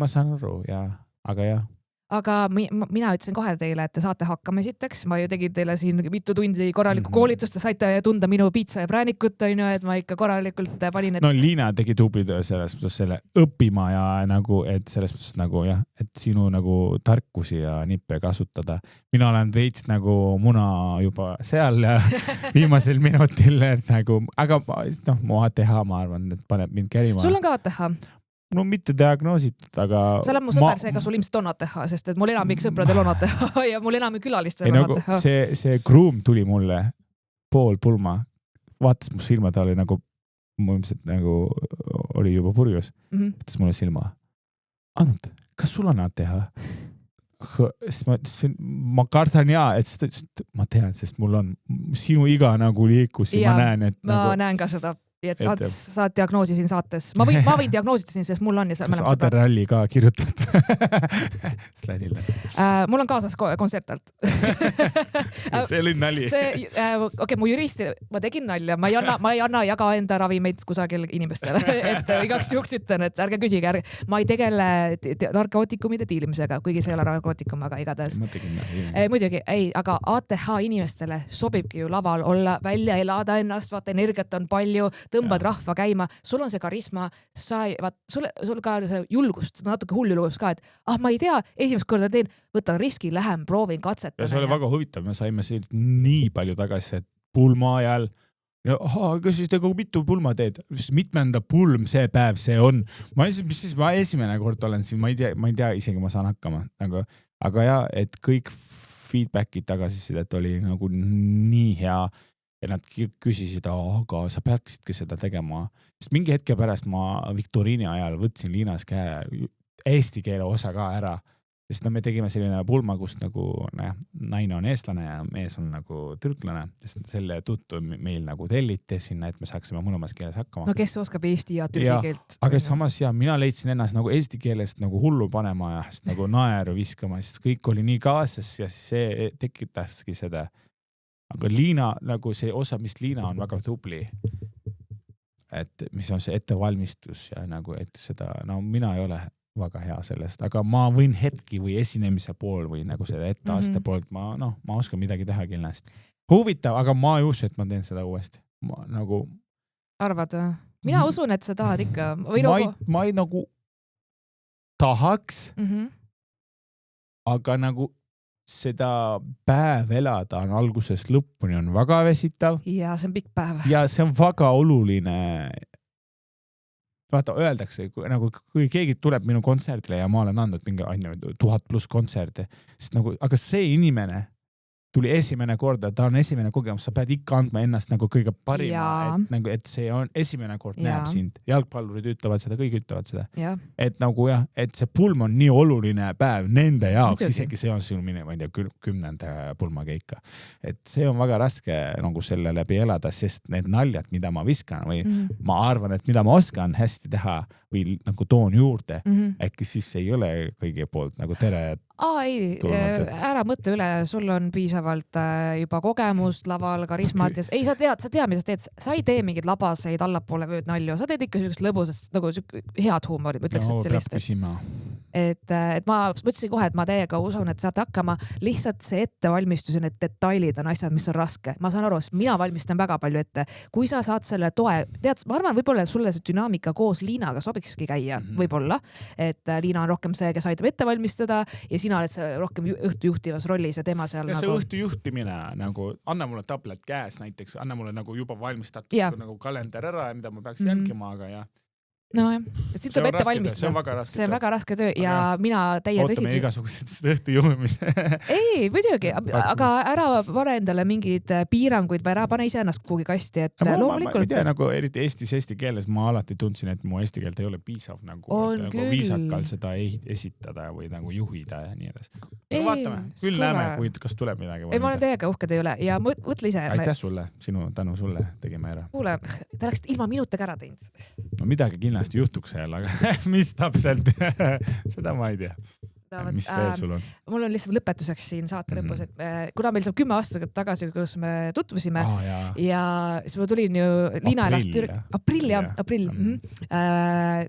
Ma saan aru, jaa, aga jah. Aga mina ütlesin kohe teile, et te saate hakkama esiteks. Ma ju tegin teile siin mitu tundi korralikku koolitust ja saite tunda minu piitsa ja präänikut, et ma ikka korralikult panin. No Liina tegi tubli töö selles mõttes selle õppima ja nagu, et selles mõttes nagu jah, et sinu nagu tarkusi ja nippe kasutada. Mina olen veits nagu muna juba seal viimasel minutil nagu, aga noh, mu ATH ma arvan, et paneb mind kärima. Sul on ka ATH? No mitte diagnoositud, aga... Sa oled mu sõber, seega sul ilmselt on ATH, sest et mul enamik sõpradel on ATH ja mul enamik külalistel on ATH. See groom tuli mulle pool pulma, vaatas mu silma, ta oli nagu, mu ilmselt nagu oli juba purjus, võttis mulle silma. Ant, kas sul on ATH? Ma kardan jaa, et ma tean, sest mul on sinu iga nagu liikus ja ma näen, et ma näen ka seda. Et saad diagnoosi siin saates. Ma võin diagnoosida siin, sest mul on. Kas Aderalli ka kirjutad? Sladile. Mul on kaasas konsertalt. See oli nali. Mu juristi, ma tegin nalja. Ma ei anna jaga enda ravimeid kusagil inimestele. Et igaks juhuks ütlen, et ärge küsige. Ma ei tegele narkootikumide diilimisega, kuigi see ei ole narkootikum, aga igatahes. Muidugi, aga ATH inimestele sobibki ju laval olla, välja elada ennast, vaata energiat on palju, tõmbad rahva käima, sul on see karisma, sul ka see julgust, natuke hull julgust ka, et ma ei tea, esimest korda teen, võtan riski, lähen, proovin, katsetan. Ja see oli väga huvitav, me saime siit nii palju tagasi, et pulma ajal, ja kas siis te mitu pulma teed? Mitmenda pulm see päev see on. Ma esimene kord olen siin, ma ei tea isegi ma saan hakkama. Aga ja, et kõik feedbackid tagasisidet oli nagu nii hea. Ja nad küsisid, aga sa peaksidki seda tegema. Sest mingi hetke pärast ma Viktoriini ajal võtsin Liinas käe eesti keele osa ka ära. Sest me tegime selline pulma, kus nagu naine on eestlane ja mees on nagu türklane. Sest selle tuttu meil nagu telliti sinna, et me saaksime mõlemas keeles hakkama. No kes oskab eesti ja türgi keelt? Aga samas mina leidsin ennast nagu eesti keelest nagu hullu panema ja nagu naeru viskama, sest kõik oli nii kaasas ja see tekitaski seda. Aga Liina, nagu see osa, mis Liina on väga tubli, et mis on see ettevalmistus ja nagu, et seda, no mina ei ole väga hea sellest, aga ma võin hetki või esinemise pool või nagu seda etteaste poolt, ma oskan midagi teha kindlasti. Huvitav, aga ma ei usu, et ma teen seda uuesti. Ma nagu... Arvad? Mina usun, et sa tahad ikka. Ma ei nagu tahaks, aga nagu seda päev elada on algusest lõpuni on väga vesitav. Ja see on pikk päev. Ja see on väga oluline. Vaata, öeldakse, nagu kui keegi tuleb minu kontserdile ja ma olen andnud mingi 1000+ kontserte, sest nagu, aga see inimene tuli esimene korda, ta on esimene kogemus, sa pead ikka andma ennast nagu kõige parima, et see on esimene kord näeb sind. Jalgpallurid ütlevad seda, kõik ütlevad seda. Et nagu jah, et see pulm on nii oluline päev nende jaoks, isegi see on sul mine, ma ei tea, 10. pulmakeika. Et see on väga raske nagu selle läbi elada, sest need naljad, mida ma viskan või ma arvan, et mida ma oskan hästi teha või nagu toon juurde, äkki siis ei ole kõigi poolt nagu tere ei, ära mõtle üle, sul on piisavalt juba kogemust laval, karismat ja ei, sa tead, mida sa teed, sa ei tee mingid labaseid allapoole vööd nalju, sa teed ikka sellist lõbusast, nagu head huumorit, ütleks, et sellist. Peab küsima. et ma mõtlesin kohe, et ma teiega usun, et saate hakkama, lihtsalt see ettevalmistus ja need detailid on asjad, mis on raske. Ma saan aru, sest mina valmistan väga palju ette. Kui sa saad selle toe, tead, ma arvan, võib-olla sulle see dünaamika koos Liinaga sobikski käia, võib-olla, et Liina on rohkem see, kes aitab ette valmistada ja sina oled see rohkem õhtujuhtivas rollis ja tema seal ja nagu... see õhtujuhtimine, nagu anna mulle tablet käes näiteks, anna mulle nagu juba valmistatud nagu kalender ära, mida ma peaks jälgima, aga jah. Nojah, et siin tuleb ette valmistada. See on väga raske töö ja mina teie tõsiselt... Ootame igasugused seda õhtujuhtimise. Ei, muidugi, aga ära pane endale mingid piiranguid või ära pane ise ennast kuhugi kasti, et loomulikult... Ma ei tea, nagu eriti eesti keeles ma alati tundsin, et mu eesti keelt ei ole piisav nagu viisakal seda esitada või nagu juhida ja nii edasi. Aga vaatame, küll näeme, kas tuleb midagi. Ei, ma olen teiega uhke teie üle ja mõtle ise. Aitäh sulle, tänu sulle tegime ära. Kuule, te läksite ilma minutega ära teinud. No midagi kindlasti juhtuks seal, aga mis täpselt, seda ma ei tea. Mis veel sul on? Mul on lihtsalt lõpetuseks siin saate lõpus, et kuna meil saab 10 aastat tagasi, kus me tutvusime ja siis ma tulin ju, Liina elas aprill.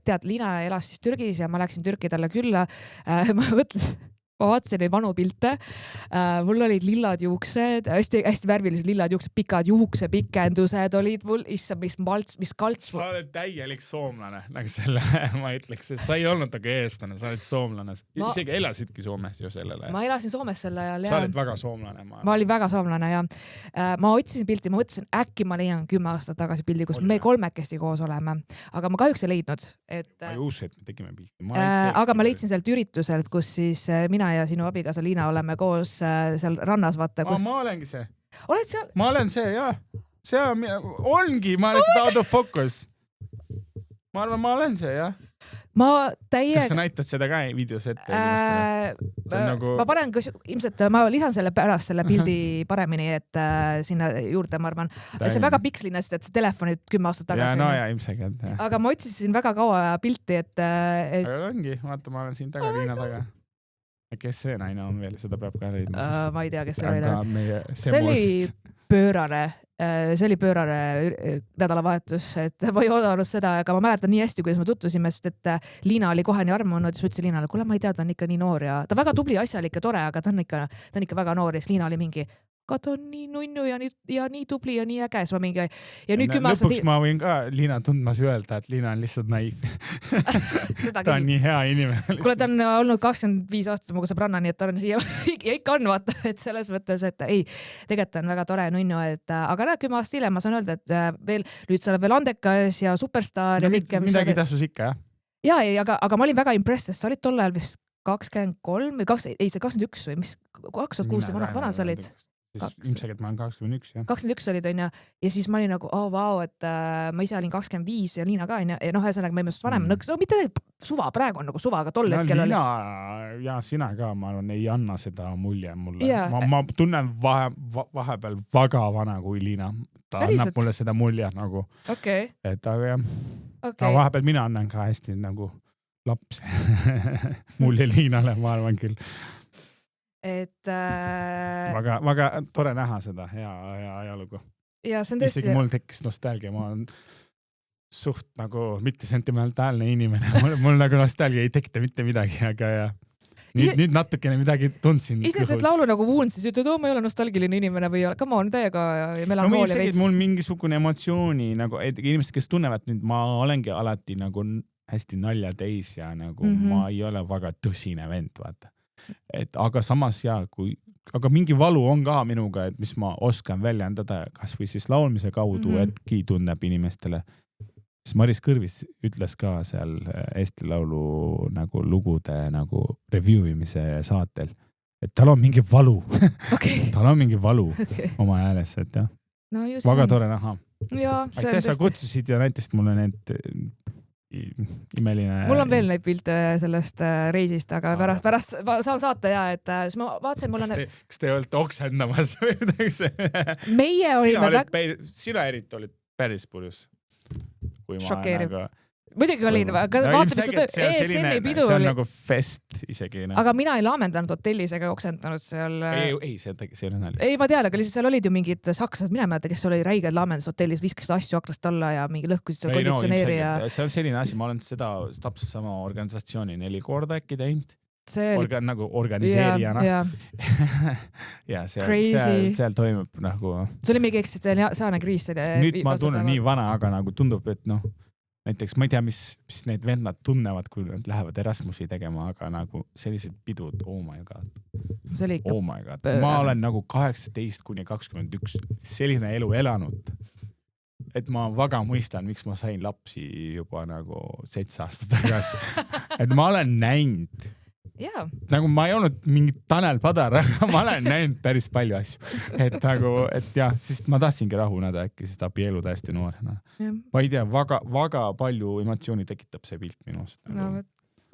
Tead, Liina elas siis Türgis ja ma läksin Türki talle külla. Ma vaatasin neid vanu pilte. Mul olid lillad juuksed, hästi värvilised lillad juuksed, pikad juuksepikendused olid mul, issa, mis kalts. Sa oled täielik soomlane, nagu selle ma ütleks, et sa ei olnud aga eestlane, sa oled soomlane. Isegi elasidki Soomes ju sellele. Ma elasin Soomes selle ajal. Sa oled väga soomlane. Ma olin väga soomlane ja ma otsisin pilti, ma mõtlesin, äkki ma leian 10 aastat tagasi pildi, kus me kolmekesti koos oleme, aga ma kahjuks ei leidnud. Ma ei usu, et me tegime pilti. Aga ma leidsin sealt ürituselt, kus siis mina ja sinu abigaasa Liina oleme koos seal rannas, vaata. Ma olengi see. Oled seal? Ma olen see, jah. See ongi, ma olen seda out of focus. Ma arvan, ma olen see, jah. Kas sa näitad seda ka videos ette? Ma panen, ilmselt ma lisan selle pärast selle pildi paremini, et sinna juurde, ma arvan. See väga pikslines, et see telefonid 10 aastat tagasi. Ja ilmselt. Aga ma otsisin väga kaua pilti, et... Aga ongi, vaata, ma olen siin taga, Liina taga. Kes see naine on veel, seda peab ka leidma. Ma ei tea, kes see naine. See oli pöörane nädalavahetus, et ma ei oodanud seda, aga ma mäletan nii hästi, kuidas me tutvusime, sest et Liina oli kohe nii armunud ja siis ütlesin Liinale, kuule, ma ei tea, ta on ikka nii noor ja ta väga tubli asjalik ja tore, aga ta on ikka väga noor ja siis Liina oli mingi, ta on nii nunnu ja nii tubli ja nii äge. Ja nüüd 10 aastat... Lõpuks ma võin ka Liina tundmas öelda, et Liina on lihtsalt naiv. Ta on nii hea inimene. Kuule, ta on olnud 25 aastat muga sõbranna, nii et ta on siia ja ikka on, vaata, et selles mõttes, et ei, tegelikult on väga tore nunnu, aga 10 aastat hiljem ma saan öelda, et veel, nüüd sa oled veel andekas ja superstaar ja kõik. Midagi tähtsus ikka, jah? Aga ma olin väga impressed, sa olid tol ajal vist 23 või 21 või mis 2016 vana sa olid? Ilmselt ma olen 21, jah. 21 olid, on ja siis ma olin nagu, vau, et ma ise olin 25 ja Liina ka, ja ühesõnaga ma ei mõnest vanem nõks, mitte suva, praegu on nagu suva, aga tol hetkel oli. Liina ja sina ka, ma arvan, ei anna seda mulje mulle. Ma tunnen vahepeal väga vana kui Liina. Ta annab mulle seda mulje nagu. Et aga jah, vahepeal mina annan ka hästi nagu laps mulje Liinale, ma arvan küll. Väga tore näha seda hea ajalugu. Isegi mul tekkis nostalgia, ma olen suht nagu mitte sentimentaalne inimene, mul nagu nostalgia ei tekita mitte midagi, aga nüüd natukene midagi tundsin. Ise teed laulu nagu Wound, siis ütled, ma ei ole nostalgiline inimene või come on, täiega melankoolia veits. Mul mingisugune emotsiooni, nagu inimesed, kes tunnevad nüüd, ma olengi alati nagu hästi nalja täis ja nagu ma ei ole väga tõsine vend, vaata. Aga samas aga mingi valu on ka minuga, et mis ma oskan väljendada kas või siis laulmise kaudu, etki tunneb inimestele. Siis Maris Kõrvis ütles ka seal Eesti Laulu nagu lugude nagu review imise saatel, et tal on mingi valu. Tal on mingi valu oma hääles, et jah. Väga tore näha. Aitäh, sa kutsusid ja näitasid mulle need imeline... Mul on veel neid pilte sellest reisist, aga pärast saan saata ja, et siis ma vaatasin, mul on... Kas te olete oksendamas või midagi see? Meie olime... Sina eriti olid päris purjus. Šokeeriv. muidugi olin, aga vaata, mis ESN-i pidu see on oli. nagu fest isegi. Aga mina ei laamendanud hotellis ega oksendanud seal. Ei, see on nali. Ei, ma tean, aga lihtsalt seal olid ju mingid sakslased, mina mäleta, kes oli räiged laamendas hotellis, viskasid asju aknast alla ja mingi lõhkusid seal konditsioneeri ja... See on selline asi, ma olen seda täpselt sama organisatsiooni 4 korda äkki teinud. Nagu organiseerijana. Ja seal toimub nagu... See oli mingi eksistentsiaalne kriis. Nüüd ma tunnen nii vana, aga nagu tundub, et noh, näiteks ma ei tea, mis need vendad tunnevad, kui nad lähevad Erasmusi tegema, aga nagu sellised pidud, oh my god. See oli ikka pööre. Ma olen nagu 18-21 selline elu elanud, et ma väga mõistan, miks ma sain lapsi juba nagu 7 aastat tagasi. Et ma olen näinud. Yeah. Nagu ma ei olnud mingi Tanel Padar, aga ma olen näinud päris palju asju. Et nagu, et jah, sest ma tahtsingi rahuneda äkki seda abielu täiesti noorena. Yeah. Ma ei tea, väga palju emotsiooni tekitab see pilt minust. No,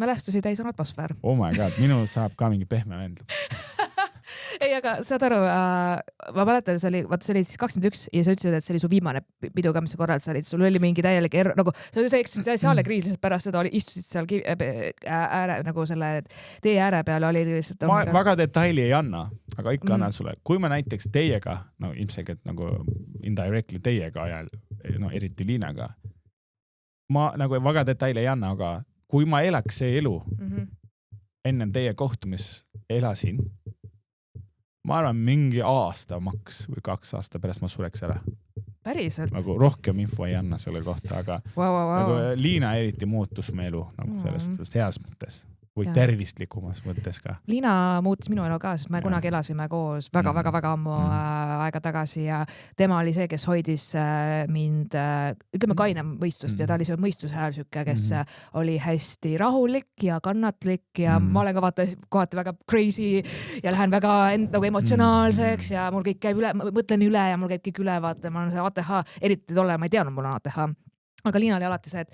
mälestusi täis on atmosfäär. Oh my god, minu saab ka mingi pehme vend. Ei, aga saad aru, ma mäletan, see oli siis 21 ja sa ütlesid, et see oli su viimane pidu ka, mis sa korraldas olid. Sul oli mingi täielik nagu, see oli see eksistentsiaalne kriis, lihtsalt pärast seda istusid seal ääre, nagu selle tee ääre peale oli lihtsalt... Ma väga detaili ei anna, aga ikka annan sulle. Kui ma näiteks teiega, no ilmselgelt nagu indirectly teiega ajal, no eriti Liinaga, ma nagu väga detaili ei anna, aga kui ma elaks see elu enne teie kohtumis elasin, ma arvan mingi aasta maks või 2 aasta pärast ma sureks ära. Päriselt? Nagu rohkem info ei anna selle kohta, aga nagu Liina eriti muutus me elu nagu sellest heas mõttes või tervislikumas mõttes ka. Liina muutis minu elu ka, sest me kunagi elasime koos väga ammu aega tagasi ja tema oli see, kes hoidis mind, ütleme kainem mõistust ja ta oli see mõistushäälsüke, kes oli hästi rahulik ja kannatlik ja ma olen ka kohati väga crazy ja lähen väga nagu emotsionaalseks ja mul kõik käib üle, mõtlen üle ja mul käib kõik üle, vaata, ma olen see ATH, eriti tolle, ma ei teadnud, mul on ATH. Aga Liina oli alati see, et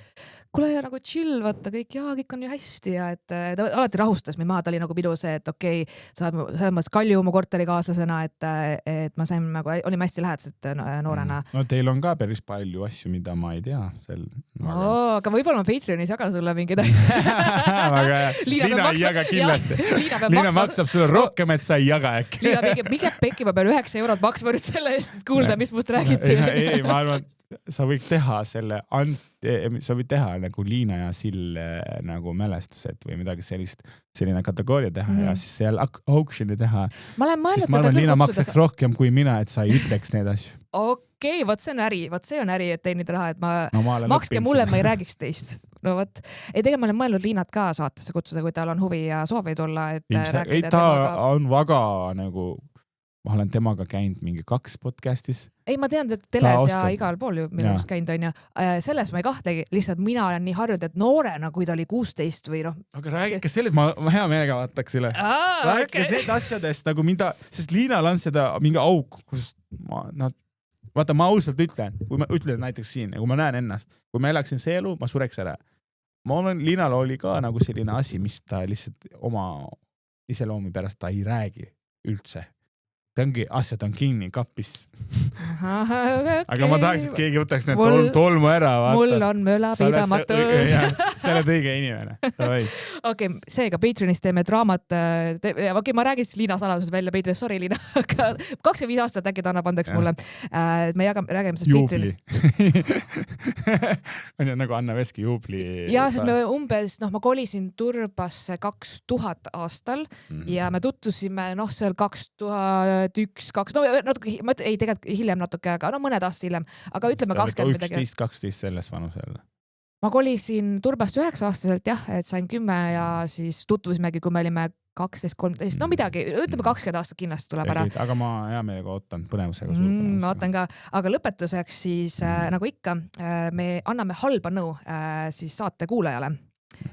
kuule nagu chill, vaata kõik on ju hästi ja et ta alati rahustas mind maha, ta oli nagu pidu see, et okei, sa oled Kalju mu korterikaaslasena, et ma sain nagu, olime hästi lähedased noorena. No teil on ka päris palju asju, mida ma ei tea. Aga võib-olla ma Patreonis jagan sulle mingeid Liina ei jaga kindlasti. Liina maksab sulle rohkem, et sa ei jaga äkki. Liina mingi pekki, ma pean 9 eurot maksma nüüd selle eest, et kuulda, mis must räägiti. Ei, ma arvan, sa võid teha nagu Liina ja Sill nagu mälestused või midagi selline kategooria teha ja siis seal auctioni teha. Ma arvan, Liina maksaks rohkem kui mina, et sa ei ütleks need asju. Okei, vot see on äri, et teenida raha, et ma makske mulle, ma ei räägiks teist. No võt, ei tegelikult ma olen mõelnud Liinat ka saatesse kutsuda, kui tal on huvi ja soovi tulla, et rääkida. Ei, ta on väga nagu... Ma olen temaga käinud mingi 2 podcastis. Ei, ma tean, et teles ja igal pool ju minu arust käinud on ja selles ma ei kahtlegi, lihtsalt mina olen nii harjunud, et noorena, kui ta oli 16 või noh. Aga räägikas sellest, ma hea meelega vaataks üle. Räägikas need asjadest nagu mida, sest Liinal on seda mingi auk, kus vaata, ma ausalt ütlen, kui ma ütlen näiteks siin, kui ma näen ennast, kui ma elaksin see elu, ma sureks ära. Ma olen, Liinal oli ka nagu selline asi, mis ta lihtsalt oma iseloomi pärast ta ei räägi üldse. Asjad on kinni kapis. Aga ma tahaks, et keegi võtaks need tolmu ära. Mul on möla pidamatu. Sa oled õige inimene. Okei, seega Patreonis teeme draamat. Okei, ma räägin siis Liina salasused välja Patreonis. Sorry, Liina. 25 aastat äkki ta annab andeks mulle. Me räägime sellest Patreonis. On ju nagu Anna Veski juubli. Ja, sest me umbes, ma kolisin Turbasse 2000 aastal ja me tuttusime, seal 2001, 2, ei tegelikult hiljem natuke, aga mõned aastad hiljem, aga ütleme 20 midagi. 11-12 selles vanusel. Ma kolisin Turbast 9-aastaselt jah, et sain 10 ja siis tutvusimegi, kui me olime 12-13, midagi, ütleme 20 aastat kindlasti tuleb ära. Aga ma hea meelega ootan põnevusega. Ma ootan ka, aga lõpetuseks siis nagu ikka, me anname halba nõu siis saate kuulajale.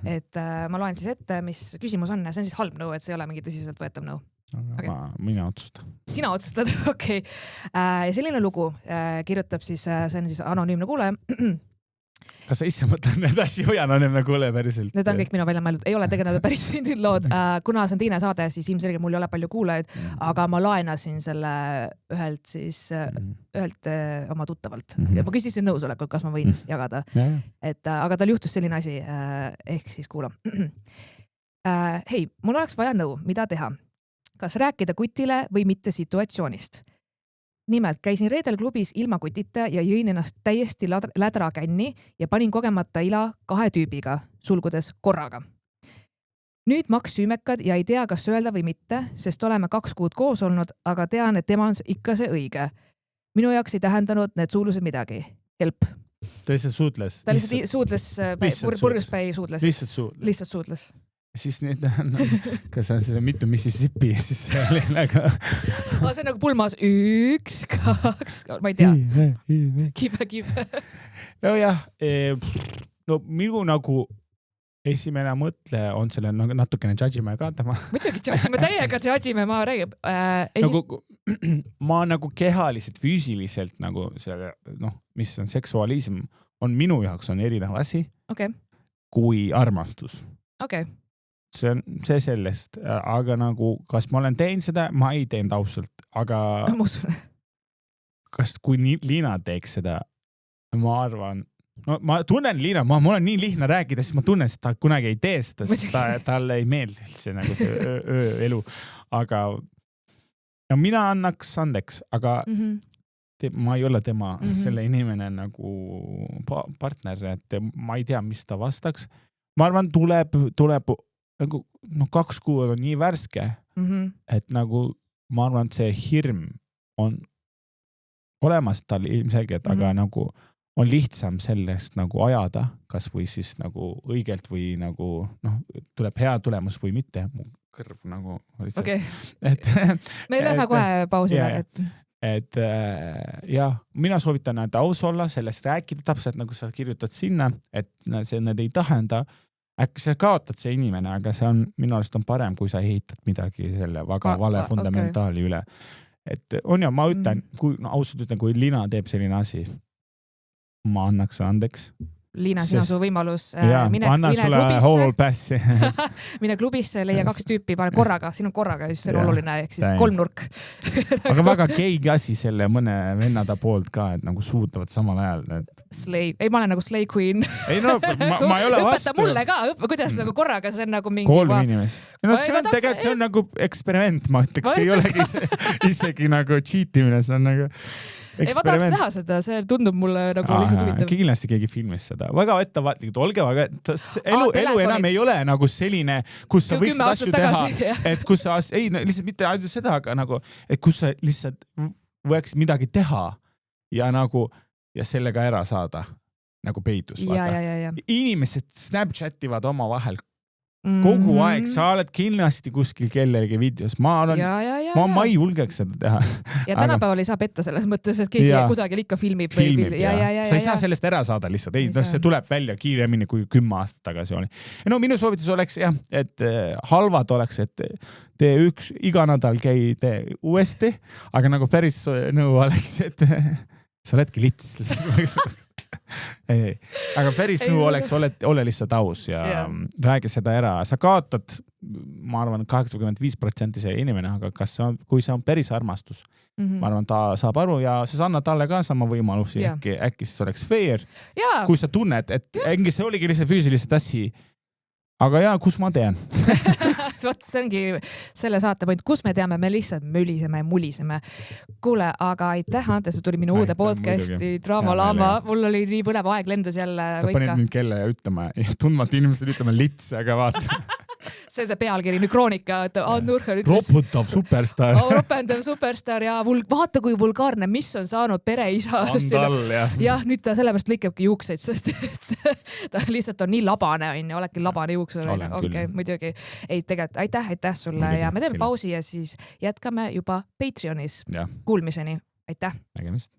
Et ma loen siis ette, mis küsimus on ja see on siis halb nõu, et see ei ole mingi tõsiselt võetav nõu. Okay. Mina otsustan. Sina otsustad, okei. Ja selline lugu kirjutab siis, see on siis anonüümne kuulaja. kas sa ise mõtled need asju hoian, on nagu ole päriselt? Need on kõik minu välja mõeldud, ei ole tegelikult päris sündinud lood. Kuna see on teine saade, siis ilmselgelt mul ei ole palju kuulajaid, aga ma laenasin selle ühelt oma tuttavalt ja ma küsisin nõusolekut, kas ma võin jagada. Aga tal juhtus selline asi, ehk siis kuula. Hei, mul oleks vaja nõu, mida teha. Kas rääkida kutile või mitte situatsioonist? Nimelt käisin reedel klubis ilma kutita ja jõin ennast täiesti lädra känni ja panin kogemata ila 2 tüübiga, sulgudes korraga. Nüüd maks süümekad ja ei tea, kas öelda või mitte, sest oleme 2 kuud koos olnud, aga tean, et tema on ikka see õige. Minu jaoks ei tähendanud need suulused midagi. Help. Ta lihtsalt suudles. Ta lihtsalt suudles, purjuspäi suudles. Lihtsalt suudles. Siis need, kas on siis mitu Mississippi ja siis see oli nagu... see on nagu pulmas 1, 2, ma ei tea. Kibe. No jah, no minu nagu esimene mõtle on selle natukene judgime ka tema. Muidugi judgime, täiega judgime, ma räägib. Ma nagu kehaliselt, füüsiliselt nagu selle, mis on seksualism, on minu jaoks on erinev asi kui armastus. See on see sellest, aga nagu, kas ma olen teinud seda, ma ei teinud ausalt, aga kas kui Liina teeks seda, ma arvan, ma tunnen Liina, mul on nii lihtne rääkida, siis ma tunnen, et ta kunagi ei tee seda, sest talle ei meeldi üldse nagu see ööelu, aga mina annaks andeks, aga ma ei ole tema selle inimene nagu partner, et ma ei tea, mis ta vastaks. Ma arvan, tuleb nagu 2 kuud on nii värske, et nagu ma arvan, et see hirm on olemas tal ilmselgelt, aga nagu on lihtsam sellest nagu ajada, kas või siis nagu õigelt või nagu tuleb hea tulemus või mitte. Mu kõrv nagu me lähme kohe pausile. Et mina soovitan aus olla, sellest rääkida täpselt nagu sa kirjutad sinna, et see need ei tähenda. Äkki sa kaotad see inimene, aga see on minu arust on parem, kui sa ehitad midagi selle väga vale fundamentaali üle. Et on ja ma ütlen, ausalt ütlen, kui Liina teeb selline asi, ma annaks andeks. Liina, sina su võimalus. Anna sulle whole passi. Mine klubisse, leia 2 tüüpi, pane korraga, siin on korraga, just see on oluline, ehk siis 3 nurk. Aga väga keegi asi selle mõne vennada poolt ka, et nagu suutavad samal ajal. Slay, ei ma olen nagu slay queen. Ei ma ei ole vastu. Õpeta mulle ka, kuidas nagu korraga, see on nagu mingi... 3 inimest. Tegelikult see on nagu eksperiment, ma ütleks, see ei olegi isegi nagu cheatimine, see on nagu... Ei, ma tahaks näha seda, see tundub mulle nagu lihtsalt huvitav. Kindlasti keegi filmis seda. Väga ettevaatlikult, olge väga, elu enam ei ole nagu selline, kus sa võiksid asju teha, et kus sa, lihtsalt mitte ainult seda, aga nagu, et kus sa lihtsalt võiksid midagi teha ja nagu, ja sellega ära saada, nagu peitus. Inimesed Snapchativad oma vahel kogu aeg, sa oled kindlasti kuskil kellelegi videos. Ma ei julgeks seda teha. Ja tänapäeval ei saa petta selles mõttes, et keegi kusagil ikka filmib. Sa ei saa sellest ära saada lihtsalt. Ei, see tuleb välja kiiremini kui 10 aastat tagasi oli. No minu soovitus oleks jah, et halvad oleks, et tee iga nädal käi uuesti, aga nagu päris nõu oleks, et sa oledki lits. Ei. Aga päris nõu oleks, ole lihtsalt aus ja räägi seda ära. Sa kaotad, ma arvan, 85% see inimene, aga kui see on päris armastus, ma arvan, ta saab aru ja sa annad talle ka sama võimalusi, äkki siis oleks fair, kui sa tunned, et äkki see oligi lihtsalt füüsilised asja. Aga kus ma tean? Vot see ongi selle saate point, kus me teame, me lihtsalt möliseme ja muliseme. Kuule, aga aitäh, Ante, see tuli minu uude podcasti Draama Lama. Mul oli nii põnev aeg lendas jälle. Sa panid mind kelle ütlema, tundmatu inimesed ütlema lits, aga vaata. See on see pealkiri, nüüd kroonika, et Nurhel ütles... Roputav superstar. Roputav superstar ja vaata kui vulgaarne, mis on saanud pereisa. Andal, jah, nüüd ta sellepärast lõikabki juukseid, sest ta lihtsalt on nii labane, oledki labane juuksur. Okay, muidugi. Ei, tegelikult aitäh sulle ja me teeme pausi ja siis jätkame juba Patreonis. Kuulmiseni. Aitäh. Nägemist.